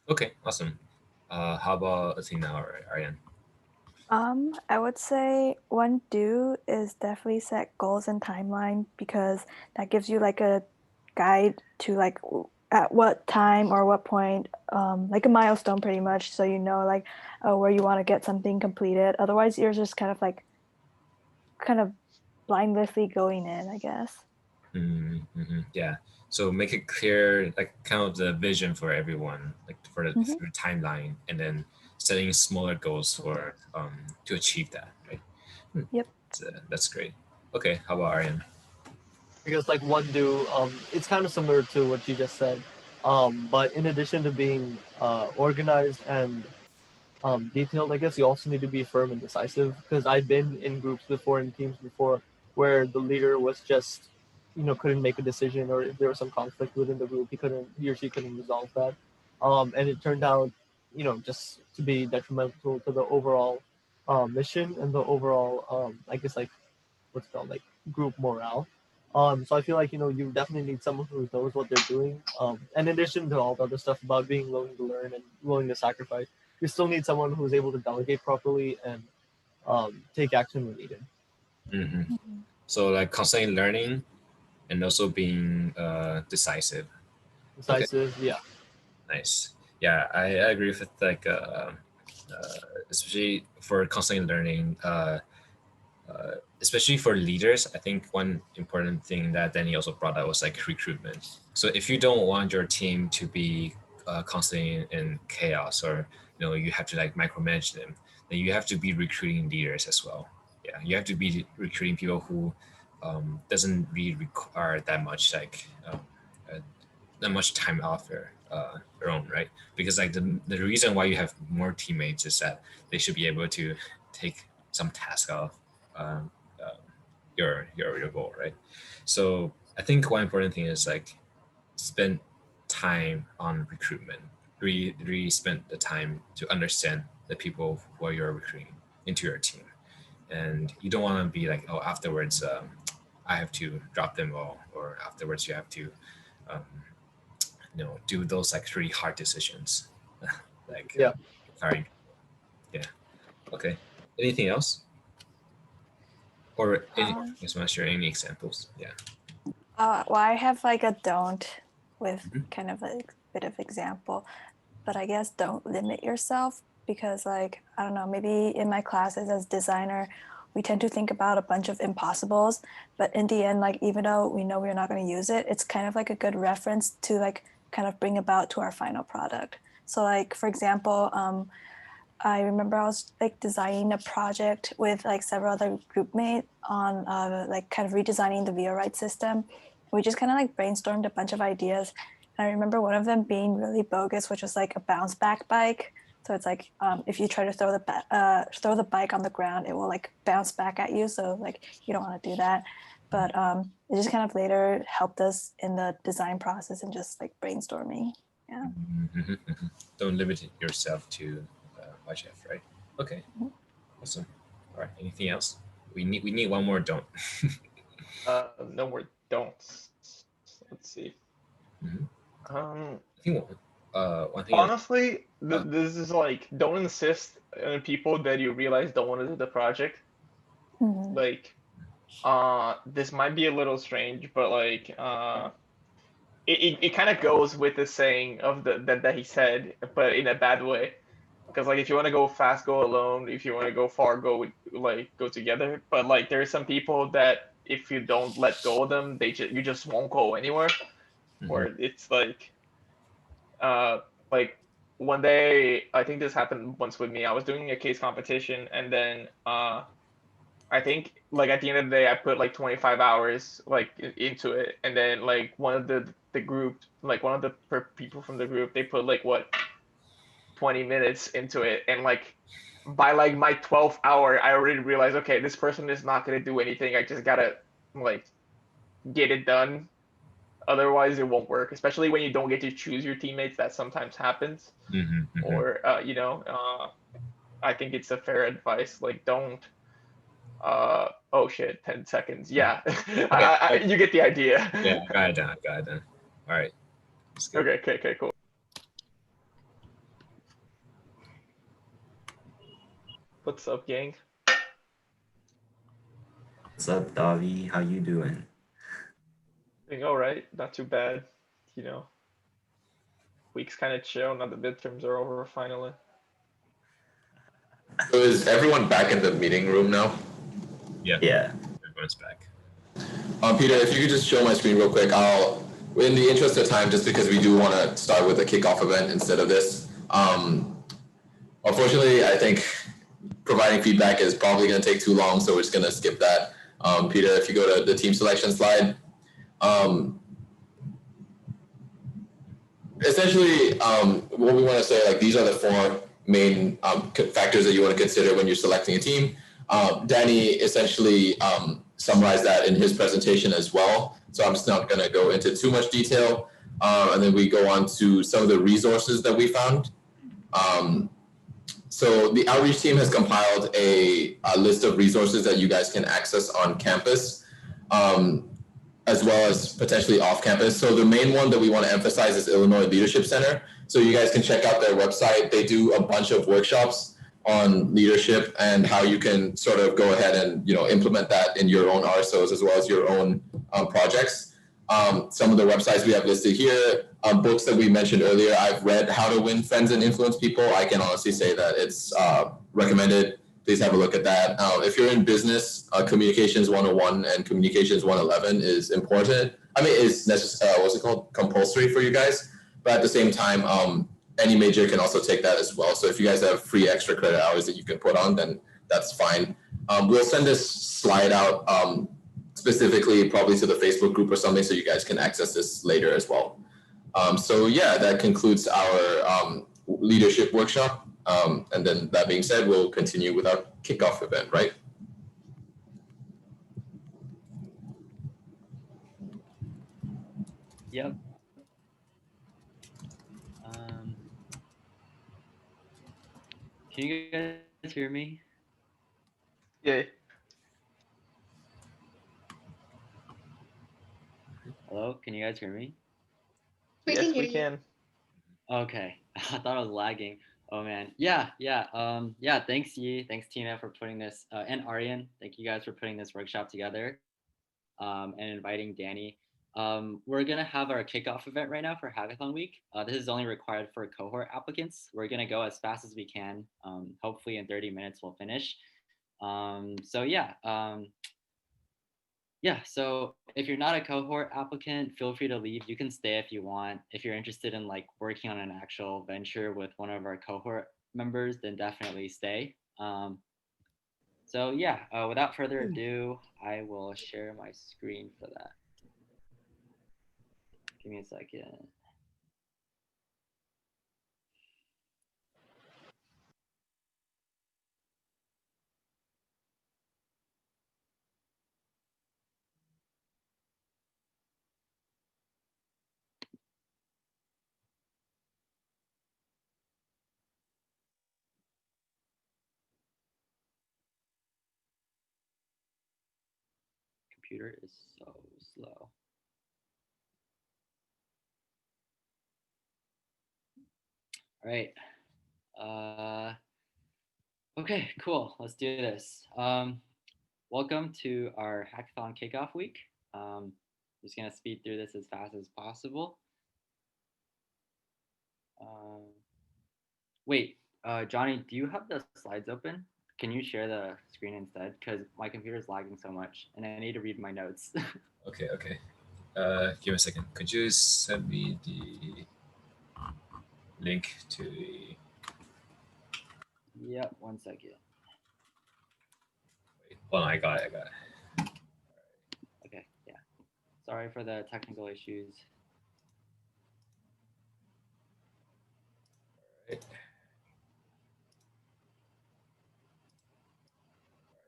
okay, awesome. How about Athena or Ariane? I would say one do is definitely set goals and timeline because that gives you like a guide to like at what time or what point, like a milestone pretty much, so you know like where you want to get something completed. Otherwise, you're just kind of blindlessly going in, I guess. Yeah. So make it clear, like kind of the vision for everyone, like for the timeline, and then setting smaller goals for to achieve that, right? Yep. That's great. Okay, how about Ariane? Because like one do, it's kind of similar to what you just said, but in addition to being organized and detailed, I guess you also need to be firm and decisive. Because I've been in groups before, in teams before, where the leader was just, couldn't make a decision, or if there was some conflict within the group, he or she couldn't resolve that, and it turned out, just to be detrimental to the overall mission and the overall, I guess like what's it called, like group morale. So I feel like you definitely need someone who knows what they're doing. And in addition to all the other stuff about being willing to learn and willing to sacrifice, you still need someone who's able to delegate properly and take action when needed. So like constantly learning and also being decisive. Decisive, yeah. Nice. Yeah, I agree with like especially for constantly learning. Especially for leaders, I think one important thing that Danny also brought up was like recruitment. So if you don't want your team to be constantly in chaos, or you have to like micromanage them, then you have to be recruiting leaders as well. Yeah, you have to be recruiting people who doesn't really require that much that much time off their own, right? Because like the reason why you have more teammates is that they should be able to take some task off um, uh, your goal, right? So I think one important thing is like spend time on recruitment. Really spend the time to understand the people who you're recruiting into your team, and you don't want to be like, oh, afterwards I have to drop them all, or afterwards you have to um, do those like really hard decisions, like yeah. Hiring. Yeah. Okay. Anything else? Or any? Just want to share any examples. Yeah. Well, I have like a don't with kind of a bit of example, but I guess don't limit yourself because like, I don't know, maybe in my classes as designer, we tend to think about a bunch of impossibles, but in the end, like even though we know we're not going to use it, it's kind of like a good reference to like kind of bring about to our final product. So like, for example, I remember I was like designing a project with like several other group mates on like kind of redesigning the VRite system. We just kind of like brainstormed a bunch of ideas. And I remember one of them being really bogus, which was like a bounce back bike. So it's like if you try to throw the bike on the ground, it will like bounce back at you. So like you don't want to do that. But it just kind of later helped us in the design process and just like brainstorming. Yeah. Don't limit yourself to YGF, right? Okay. Awesome. All right. Anything else? We need one more don't. No more don'ts. Let's see. I think one thing. Honestly, this is like don't insist on people that you realize don't want to do the project. Like, this might be a little strange, but like, it kind of goes with the saying of that he said, but in a bad way. because like if you want to go fast, go alone. If you want to go far, go together. But like there are some people that if you don't let go of them, you just won't go anywhere. Or it's like one day, I think this happened once with me. I was doing a case competition, and then I think like at the end of the day, I put like 25 hours like into it, and then like one of the group, like one of the people from the group, they put like what 20 minutes into it, and like by like my 12th hour, I already realized, okay, this person is not gonna do anything. I just gotta like get it done. Otherwise, it won't work. Especially when you don't get to choose your teammates. That sometimes happens. Or I think it's a fair advice. Like don't. Oh shit! 10 seconds. Yeah, you get the idea. Yeah, got it done. All right. Okay, cool. What's up, gang? What's up, Davi? How you doing? Doing all right. Not too bad. You know, week's kind of chill. Now the midterms are over finally. So is everyone back in the meeting room now? Yeah. Everyone's back. Peter, if you could just show my screen real quick, in the interest of time, just because we do want to start with a kickoff event instead of this. Unfortunately, I think providing feedback is probably going to take too long, so we're just going to skip that. Peter, if you go to the team selection slide. Essentially, what we want to say, like these are the four main factors that you want to consider when you're selecting a team. Danny essentially summarized that in his presentation as well. So I'm just not going to go into too much detail. And then we go on to some of the resources that we found. So the outreach team has compiled a list of resources that you guys can access on campus, as well as potentially off campus. So the main one that we want to emphasize is Illinois Leadership Center. So you guys can check out their website. They do a bunch of workshops on leadership and how you can sort of go ahead and implement that in your own RSOs as well as your own projects. Some of the websites we have listed here, books that we mentioned earlier, I've read How to Win Friends and Influence People. I can honestly say that it's recommended. Please have a look at that. If you're in business, Communications 101 and Communications 111 is important. I mean, it's necessary, what's it called? Compulsory for you guys. But at the same time, any major can also take that as well. So if you guys have free extra credit hours that you can put on, then that's fine. We'll send this slide out specifically probably to the Facebook group or something so you guys can access this later as well. So yeah, that concludes our leadership workshop. And then that being said, we'll continue with our kickoff event, right? Yep. Can you guys hear me? Yeah. Hello, can you guys hear me? Yes, we can. Okay, I thought I was lagging. Oh man, yeah. Thanks Yi, thanks Tina for putting this, and Aryan. Thank you guys for putting this workshop together, and inviting Danny. We're gonna have our kickoff event right now for Hackathon Week. This is only required for cohort applicants. We're gonna go as fast as we can. Hopefully in 30 minutes we'll finish. So if you're not a cohort applicant, feel free to leave. You can stay if you want. If you're interested in like working on an actual venture with one of our cohort members, then definitely stay. Without further ado, I will share my screen for that. Give me a second. Computer is so slow. All right. Okay, cool. Let's do this. Welcome to our Hackathon Kickoff Week. Just gonna speed through this as fast as possible. Wait, Johnny, do you have the slides open? Can you share the screen instead? Because my computer is lagging so much and I need to read my notes. Okay, okay. Give me a second. Could you send me the link to the... Yep, 1 second. Wait, hold on, I got it. Okay, yeah. Sorry for the technical issues. Right.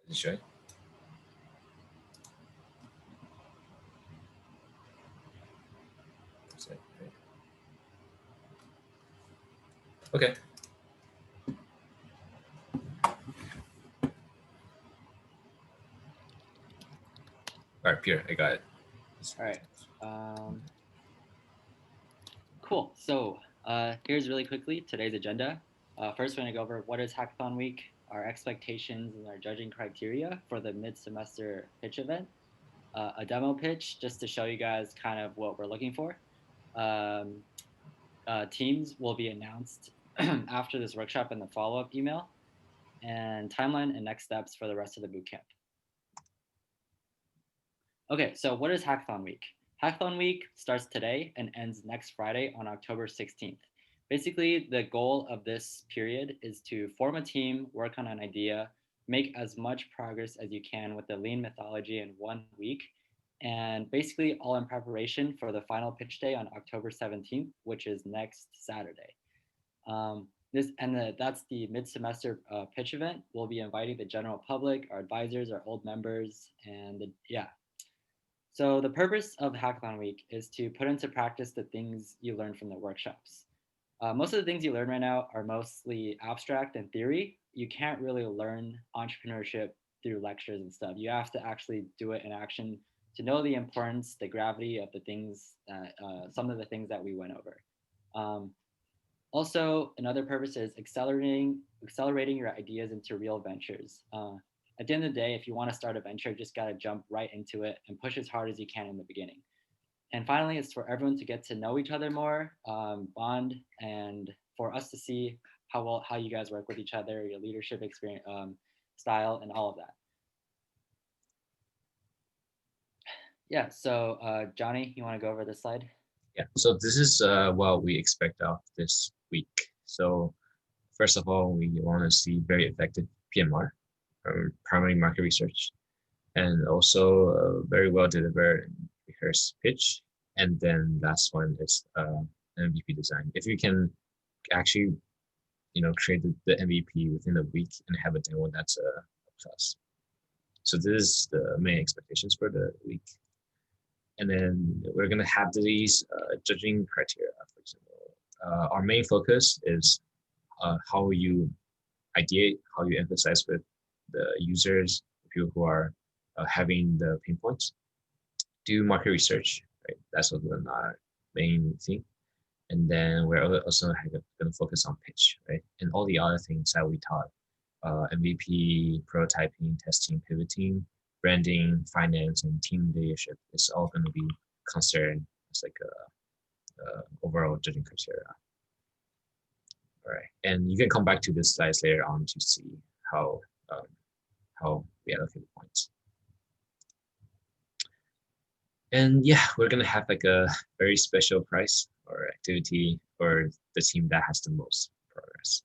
Is it showing? Is it right? Okay. All right, Pierre, I got it. All right. Cool. So here's really quickly today's agenda. First, we're going to go over what is Hackathon Week, our expectations and our judging criteria for the mid-semester pitch event, a demo pitch just to show you guys kind of what we're looking for. Teams will be announced after this workshop in the follow-up email, and timeline and next steps for the rest of the bootcamp. Okay, so what is Hackathon Week? Hackathon Week starts today and ends next Friday on October 16th. Basically, the goal of this period is to form a team, work on an idea, make as much progress as you can with the lean methodology in 1 week, and basically all in preparation for the final pitch day on October 17th, which is next Saturday. That's the mid-semester pitch event. We'll be inviting the general public, our advisors, our old members, and So the purpose of Hackathon Week is to put into practice the things you learn from the workshops. Most of the things you learn right now are mostly abstract and theory. You can't really learn entrepreneurship through lectures and stuff. You have to actually do it in action to know the importance, the gravity of the things, some of the things that we went over. Also, another purpose is accelerating your ideas into real ventures. At the end of the day, if you want to start a venture, you just got to jump right into it and push as hard as you can in the beginning. And finally, it's for everyone to get to know each other more, bond, and for us to see how you guys work with each other, your leadership experience, style, and all of that. Yeah, so Johnny, you want to go over this slide? Yeah, so this is what we expect of this week. So first of all, we want to see very effective PMR, primary market research, and also a very well delivered and rehearsed pitch. And then last one is MVP design. If you can actually, create the MVP within a week and have a demo, that's a plus. So this is the main expectations for the week. And then we're going to have these judging criteria, for example. Our main focus is how you ideate, how you emphasize with the users, people who are having the pain points. Do market research, right? That's also our main thing. And then we're also going to focus on pitch, right? And all the other things that we taught, MVP, prototyping, testing, pivoting, branding, finance, and team leadership is all going to be considered as like a overall judging criteria. All right, and you can come back to this slides later on to see how we allocate the points. And yeah, we're gonna have like a very special prize or activity for the team that has the most progress.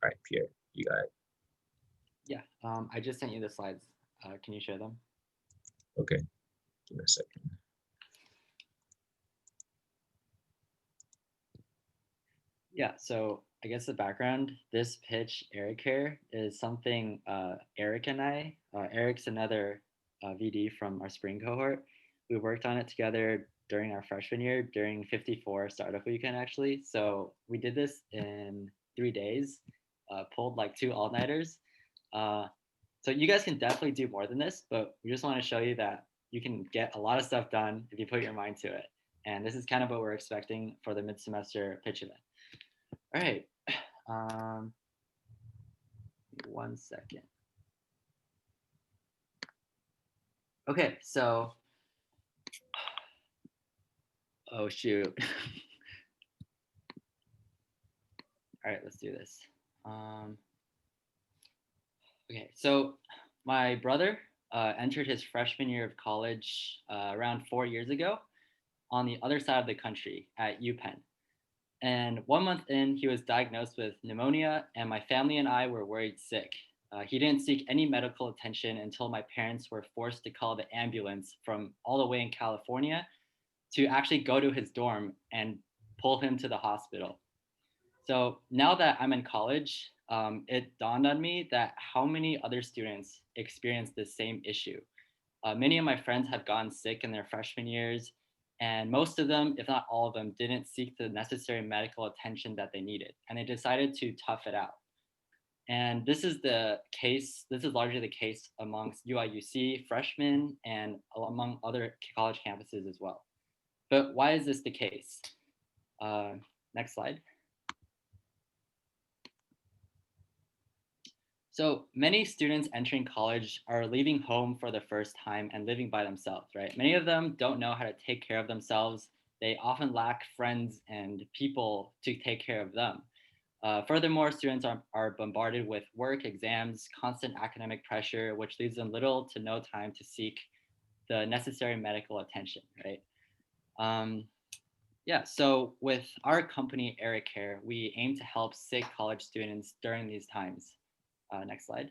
All right, Pierre, you got it. Yeah, I just sent you the slides. Can you share them? Okay, give me a second. Yeah, so I guess the background, this pitch, Eric here, is something Eric and I, Eric's another VD from our spring cohort. We worked on it together during our freshman year, during 54 startup weekend actually. So we did this in 3 days, pulled like 2 all-nighters. So you guys can definitely do more than this, but we just want to show you that you can get a lot of stuff done if you put your mind to it. And this is kind of what we're expecting for the mid-semester pitch event. All right. 1 second. Okay, so, oh shoot. All right, let's do this. Okay, so my brother entered his freshman year of college around 4 years ago on the other side of the country at UPenn. And 1 month in, he was diagnosed with pneumonia, and my family and I were worried sick. He didn't seek any medical attention until my parents were forced to call the ambulance from all the way in California to actually go to his dorm and pull him to the hospital. So now that I'm in college, it dawned on me that how many other students experience the same issue. Many of my friends have gotten sick in their freshman years, and most of them, if not all of them, didn't seek the necessary medical attention that they needed, and they decided to tough it out. And this is largely the case amongst UIUC freshmen and among other college campuses as well. But why is this the case? Next slide. So many students entering college are leaving home for the first time and living by themselves, right? Many of them don't know how to take care of themselves. They often lack friends and people to take care of them. Furthermore, students are bombarded with work, exams, constant academic pressure, which leaves them little to no time to seek the necessary medical attention, right? So with our company, AirCare, we aim to help sick college students during these times. Next slide.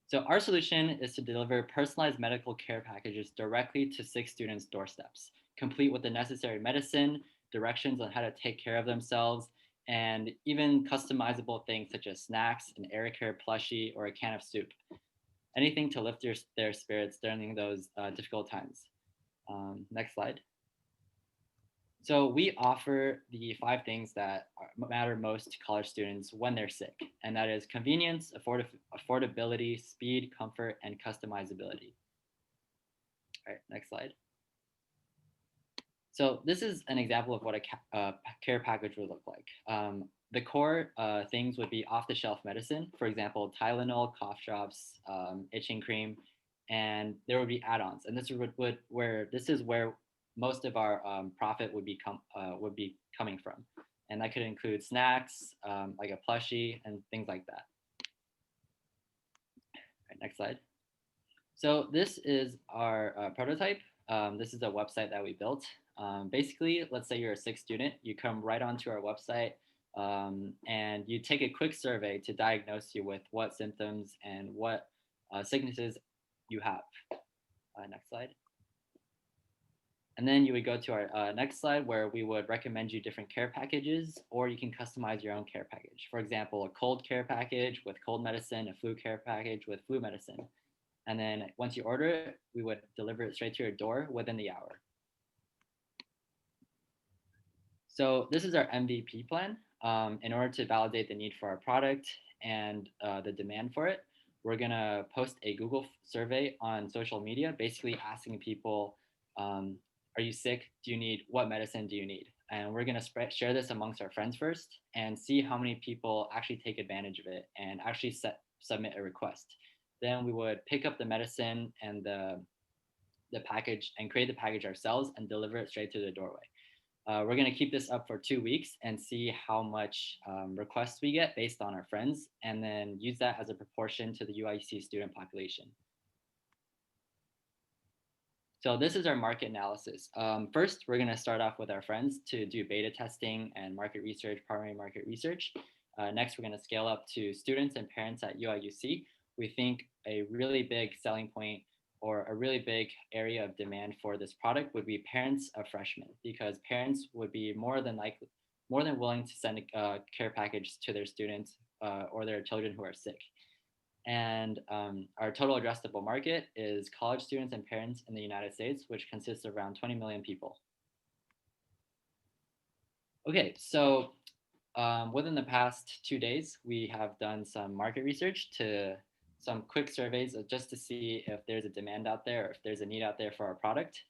So our solution is to deliver personalized medical care packages directly to sick students' doorsteps, complete with the necessary medicine, directions on how to take care of themselves, and even customizable things such as snacks, an AirCare plushie, or a can of soup. Anything to lift their spirits during those difficult times. Next slide. So we offer the 5 things that matter most to college students when they're sick, and that is convenience, affordability, speed, comfort, and customizability. All right, next slide. So this is an example of what a care package would look like. The core things would be off-the-shelf medicine, for example, Tylenol, cough drops, itching cream, and there would be add-ons. And this is where most of our profit would be coming from, and that could include snacks, like a plushie, and things like that. All right, next slide. So this is our prototype. This is a website that we built. Basically, let's say you're a sick student, you come right onto our website, and you take a quick survey to diagnose you with what symptoms and what sicknesses you have. Next slide. And then you would go to our next slide, where we would recommend you different care packages, or you can customize your own care package. For example, a cold care package with cold medicine, a flu care package with flu medicine. And then once you order it, we would deliver it straight to your door within the hour. So this is our MVP plan. In order to validate the need for our product and the demand for it, we're gonna post a Google survey on social media, basically asking people, are you sick? What medicine do you need? And we're gonna share this amongst our friends first and see how many people actually take advantage of it and actually submit a request. Then we would pick up the medicine and the package and create the package ourselves and deliver it straight to the doorway. We're going to keep this up for 2 weeks and see how much requests we get based on our friends, and then use that as a proportion to the UIC student population. So this is our market analysis. First, we're going to start off with our friends to do beta testing and market research, primary market research. Next, we're going to scale up to students and parents at UIUC. We think a really big selling point or a really big area of demand for this product would be parents of freshmen, because parents would be more than willing to send a care package to their students or their children who are sick. And our total addressable market is college students and parents in the United States, which consists of around 20 million people. Okay, so within the past 2 days, we have done some market research to some quick surveys just to see if there's a demand out there, or if there's a need out there for our product.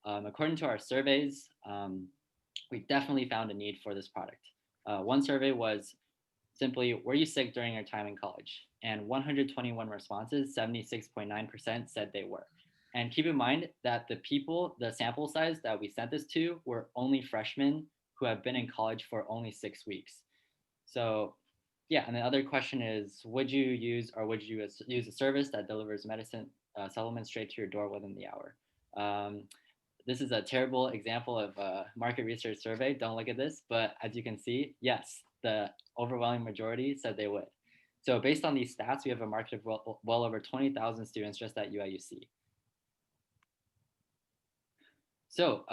According to our surveys, we definitely found a need for this product. One survey was simply, were you sick during your time in college? And 121 responses, 76.9% said they were. And keep in mind that the sample size that we sent this to were only freshmen who have been in college for only 6 weeks. So yeah, and the other question is, would you use use a service that delivers medicine supplements straight to your door within the hour? This is a terrible example of a market research survey. Don't look at this, but as you can see, yes, the overwhelming majority said they would. So based on these stats, we have a market of well over 20,000 students just at UIUC. So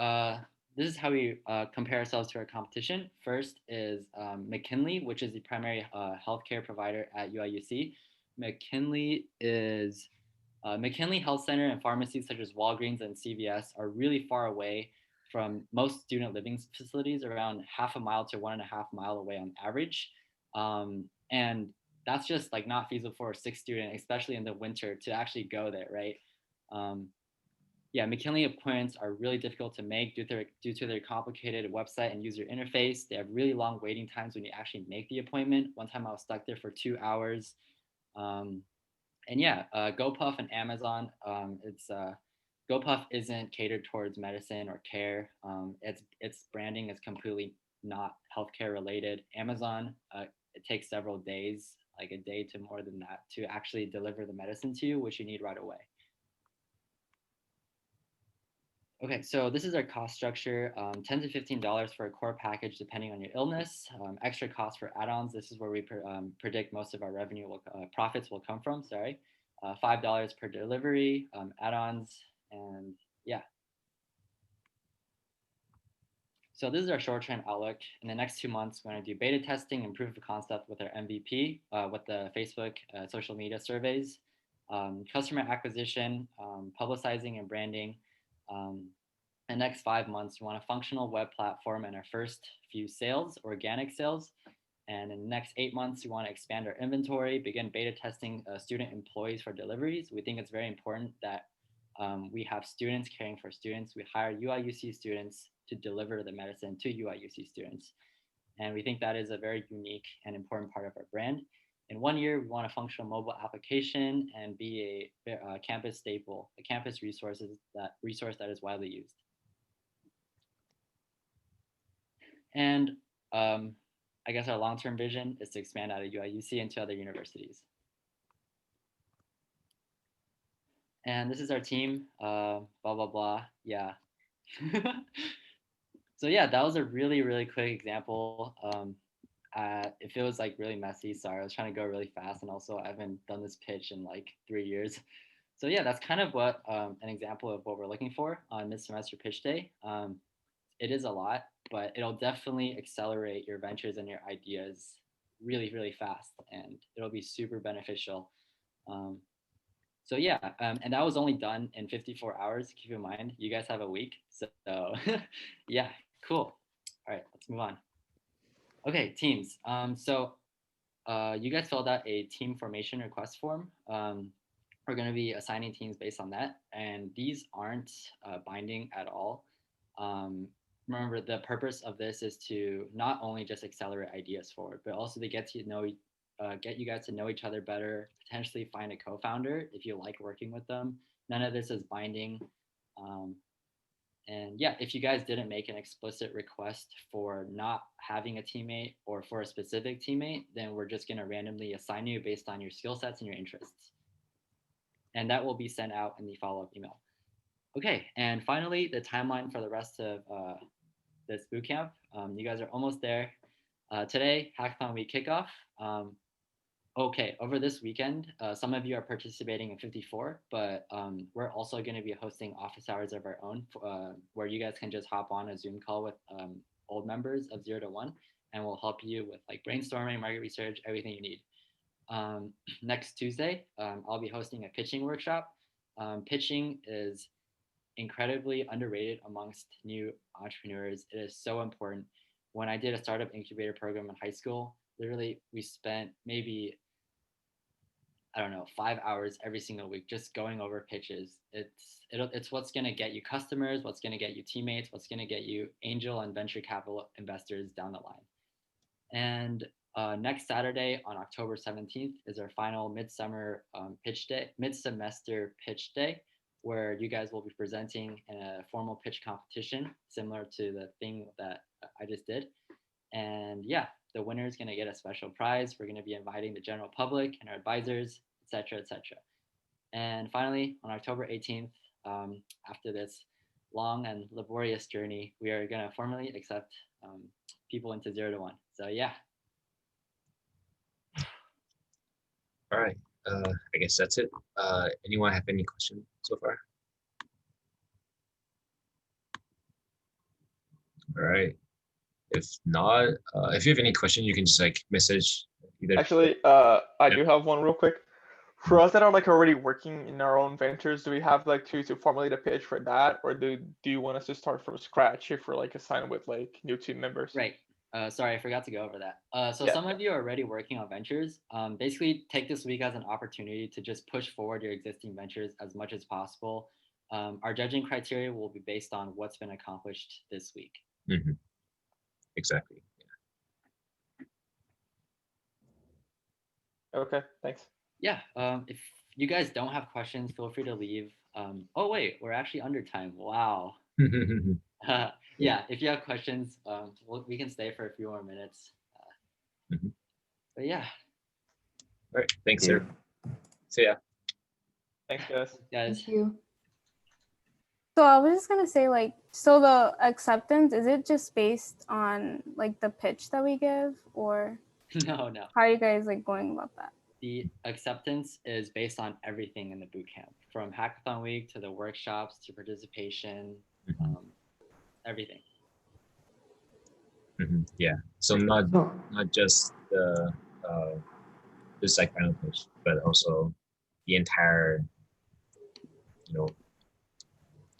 this is how we compare ourselves to our competition. First is McKinley, which is the primary healthcare provider at UIUC. McKinley Health Center and pharmacies such as Walgreens and CVS are really far away from most student living facilities, around half a mile to 1.5 miles away on average. And that's just like not feasible for a 6 student, especially in the winter, to actually go there, right? Yeah, McKinley appointments are really difficult to make due to their complicated website and user interface. They have really long waiting times when you actually make the appointment. One time I was stuck there for 2 hours. And yeah, GoPuff and Amazon, GoPuff isn't catered towards medicine or care. Its branding is completely not healthcare related. Amazon, it takes several days, like a day to more than that, to actually deliver the medicine to you, which you need right away. Okay, so this is our cost structure, $10 to $15 for a core package, depending on your illness. Extra cost for add-ons. This is where we predict most of our profits will come from, sorry. $5 per delivery, add-ons, and yeah. So this is our short-term outlook. In the next 2 months, we're gonna do beta testing and proof of concept with our MVP, with the Facebook social media surveys, customer acquisition, publicizing and branding. The next 5 months, we want a functional web platform and our first few sales, organic sales. And in the next 8 months, we want to expand our inventory, begin beta testing student employees for deliveries. We think it's very important that we have students caring for students. We hire UIUC students to deliver the medicine to UIUC students. And we think that is a very unique and important part of our brand. In 1 year, we want a functional mobile application and be a campus staple, a campus resource that is widely used. And I guess our long-term vision is to expand out of UIUC into other universities. And this is our team, blah, blah, blah, yeah. So yeah, that was a really, really quick example. It feels like really messy, sorry, I was trying to go really fast, and also I haven't done this pitch in like 3 years. So yeah, that's kind of what an example of what we're looking for on mid-semester pitch day. It is a lot, but it'll definitely accelerate your ventures and your ideas really, really fast, and it'll be super beneficial. So yeah, and that was only done in 54 hours. Keep in mind, you guys have a week. So yeah, cool. All right, let's move on. Okay, teams. So you guys filled out a team formation request form. We're going to be assigning teams based on that, and these aren't binding at all. Remember, the purpose of this is to not only just accelerate ideas forward, but also to get you guys to know each other better, potentially find a co-founder if you like working with them. None of this is binding. And yeah, if you guys didn't make an explicit request for not having a teammate or for a specific teammate, then we're just going to randomly assign you based on your skill sets and your interests. And that will be sent out in the follow-up email. Okay, and finally, the timeline for the rest of this bootcamp. You guys are almost there. Today, Hackathon Week kickoff. Okay, over this weekend, some of you are participating in 54, but we're also going to be hosting office hours of our own, where you guys can just hop on a Zoom call with old members of Zero2One, and we'll help you with like brainstorming, market research, everything you need. Next Tuesday, I'll be hosting a pitching workshop. Pitching is incredibly underrated amongst new entrepreneurs. It is so important. When I did a startup incubator program in high school, literally we spent maybe, I don't know, 5 hours every single week just going over pitches. It's what's going to get you customers, what's going to get you teammates, what's going to get you angel and venture capital investors down the line. And next Saturday on October 17th is our final midsummer pitch day, mid-semester pitch day. where you guys will be presenting in a formal pitch competition, similar to the thing that I just did. And yeah, the winner is going to get a special prize. We're going to be inviting the general public and our advisors, etc., etc. And finally, on October 18th, after this long and laborious journey, we are going to formally accept people into Zero2One. So yeah. All right. I guess that's it. Anyone have any questions so far? All right. If not, if you have any question, you can just like message either. Actually, I do have one real quick. For us that are like already working in our own ventures, do we have like to formulate a pitch for that, or do you want us to start from scratch if we're like assigned with like new team members? Right. Sorry, I forgot to go over that. So Yeah. some of you are already working on ventures. Basically, take this week as an opportunity to just push forward your existing ventures as much as possible. Our judging criteria will be based on what's been accomplished this week. Mm-hmm. Exactly. Yeah. Okay, thanks. Yeah, if you guys don't have questions, feel free to leave. Oh wait, we're actually under time. Wow. Yeah, if you have questions, we can stay for a few more minutes. But yeah. All right, thanks, sir. See ya. Thanks, guys. Guys. Thank you. So I was just gonna say, like, so the acceptance, is it just based on like the pitch that we give, or No. how are you guys like going about that? The acceptance is based on everything in the bootcamp, from hackathon week to the workshops to participation, everything. Yeah. So not just the just like final pitch, but also the entire,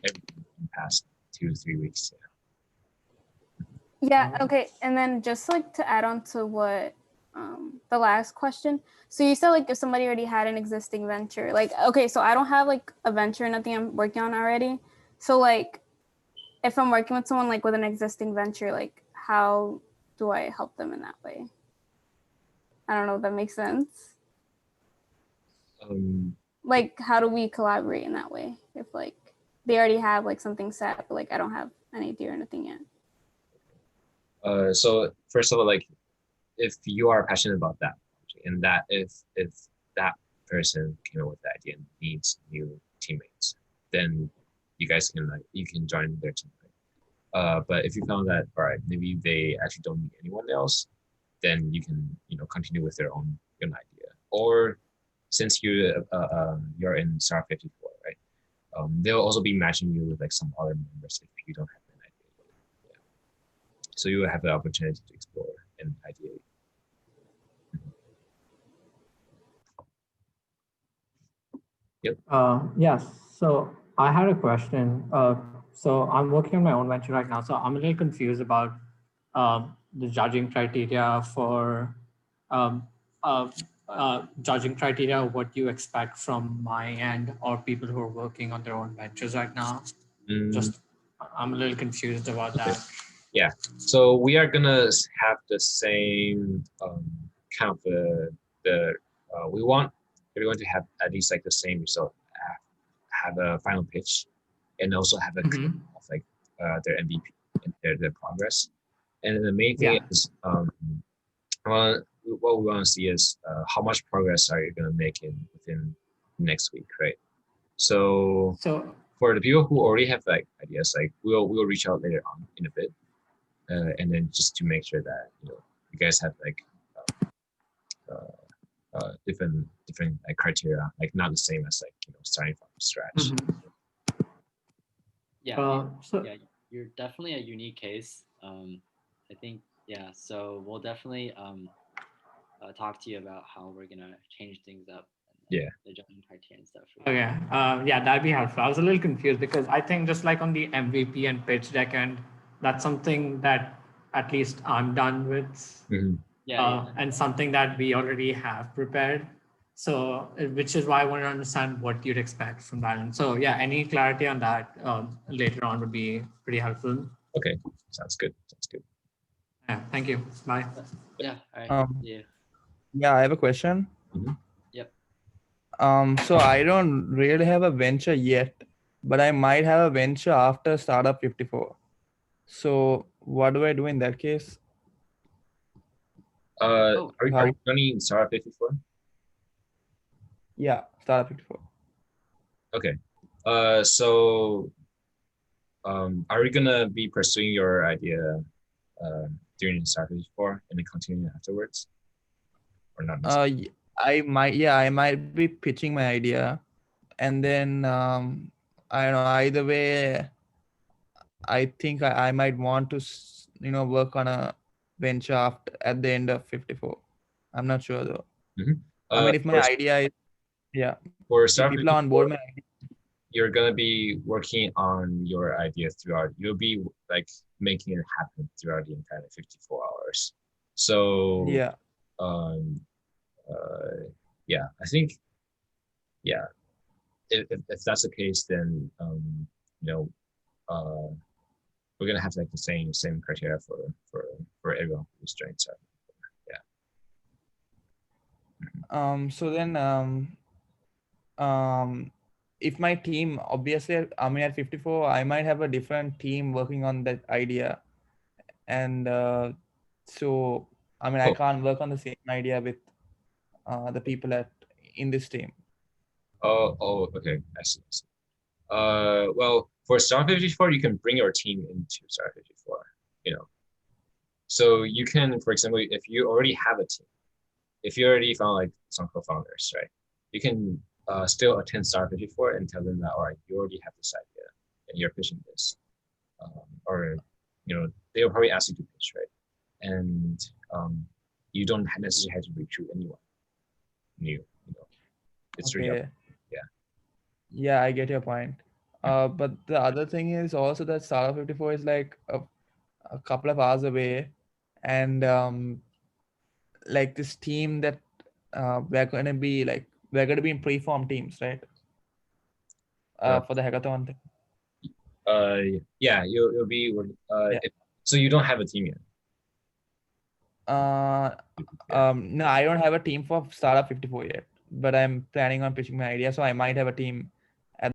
everything in the past 2-3 weeks. Yeah. Okay. And then just like to add on to what the last question. So you said like if somebody already had an existing venture, like, okay, so I don't have like a venture or nothing I'm working on already. So like if I'm working with someone like with an existing venture, like how do I help them in that way? I don't know if that makes sense. Like how do we collaborate in that way if like they already have like something set, but like I don't have an idea or anything yet? So first of all, like if you are passionate about that, and that if that person came up with the idea and needs new teammates, then you guys can you can join their team. Right? But if you found that, all right, maybe they actually don't need anyone else, then you can continue with their own idea. Or since you're in SAR 54, right? They'll also be matching you with like some other members if you don't have an idea. Yeah. So you will have the opportunity to explore and ideate. Yep. Yes. So I had a question. So I'm working on my own venture right now. So I'm a little confused about the judging criteria for judging criteria, what you expect from my end or people who are working on their own ventures right now. Just I'm a little confused about that. Yeah. So we are gonna have the same kind of we want everyone to have at least like the same result, have a final pitch, and also have a of like their MVP and their progress. And the main thing is what we want to see is how much progress are you going to make within next week, right? So for the people who already have like ideas, like we'll reach out later on in a bit, and then just to make sure that you guys have like different like criteria, like not the same as like starting from scratch. Yeah, you're definitely a unique case. I think so we'll definitely talk to you about how we're gonna change things up. And the judging criteria and stuff. Okay. Yeah, that'd be helpful. I was a little confused because I think just like on the MVP and pitch deck end, that's something that at least I'm done with. And something that we already have prepared. So, which is why I want to understand what you'd expect from that. And so, yeah, any clarity on that later on would be pretty helpful. Okay, sounds good. Yeah, thank you. Bye. Yeah. All right. Yeah, I have a question. Yep. So I don't really have a venture yet, but I might have a venture after Startup 54. So what do I do in that case? Are you running Startup 54? Yeah, Startup 54. Okay. So are you gonna be pursuing your idea during Startup 54 and then continue afterwards, or not? I might be pitching my idea, and then I don't know. Either way, I think I might want to work on a venture after at the end of 54. I'm not sure though. I mean, if my idea is for if Startup people are on 54, board, my idea. You're gonna be working on your idea throughout. You'll be like making it happen throughout the entire 54 hours. So yeah. Yeah, I think if that's the case, then we're gonna have like the same criteria for everyone who's joined. So So then if my team, obviously, I mean, at 54, I might have a different team working on that idea, and so I mean, I can't work on the same idea with the people in this team. Okay, I see. Well, for Star 54, you can bring your team into Star 54. So you can, for example, if you already have a team, if you already found like some co-founders, right? You can still attend Star 54 and tell them that, all right, you already have this idea and you're pitching this, or they'll probably ask you to pitch, right? And you don't necessarily have to recruit anyone new. It's okay. really up. Yeah, I get your point. But the other thing is also that Startup 54 is like a couple of hours away, and like this team that we're going to be in pre-form teams, right? For the hackathon thing. Yeah, you'll be. So you don't have a team yet. No, I don't have a team for Startup 54 yet, but I'm planning on pitching my idea, so I might have a team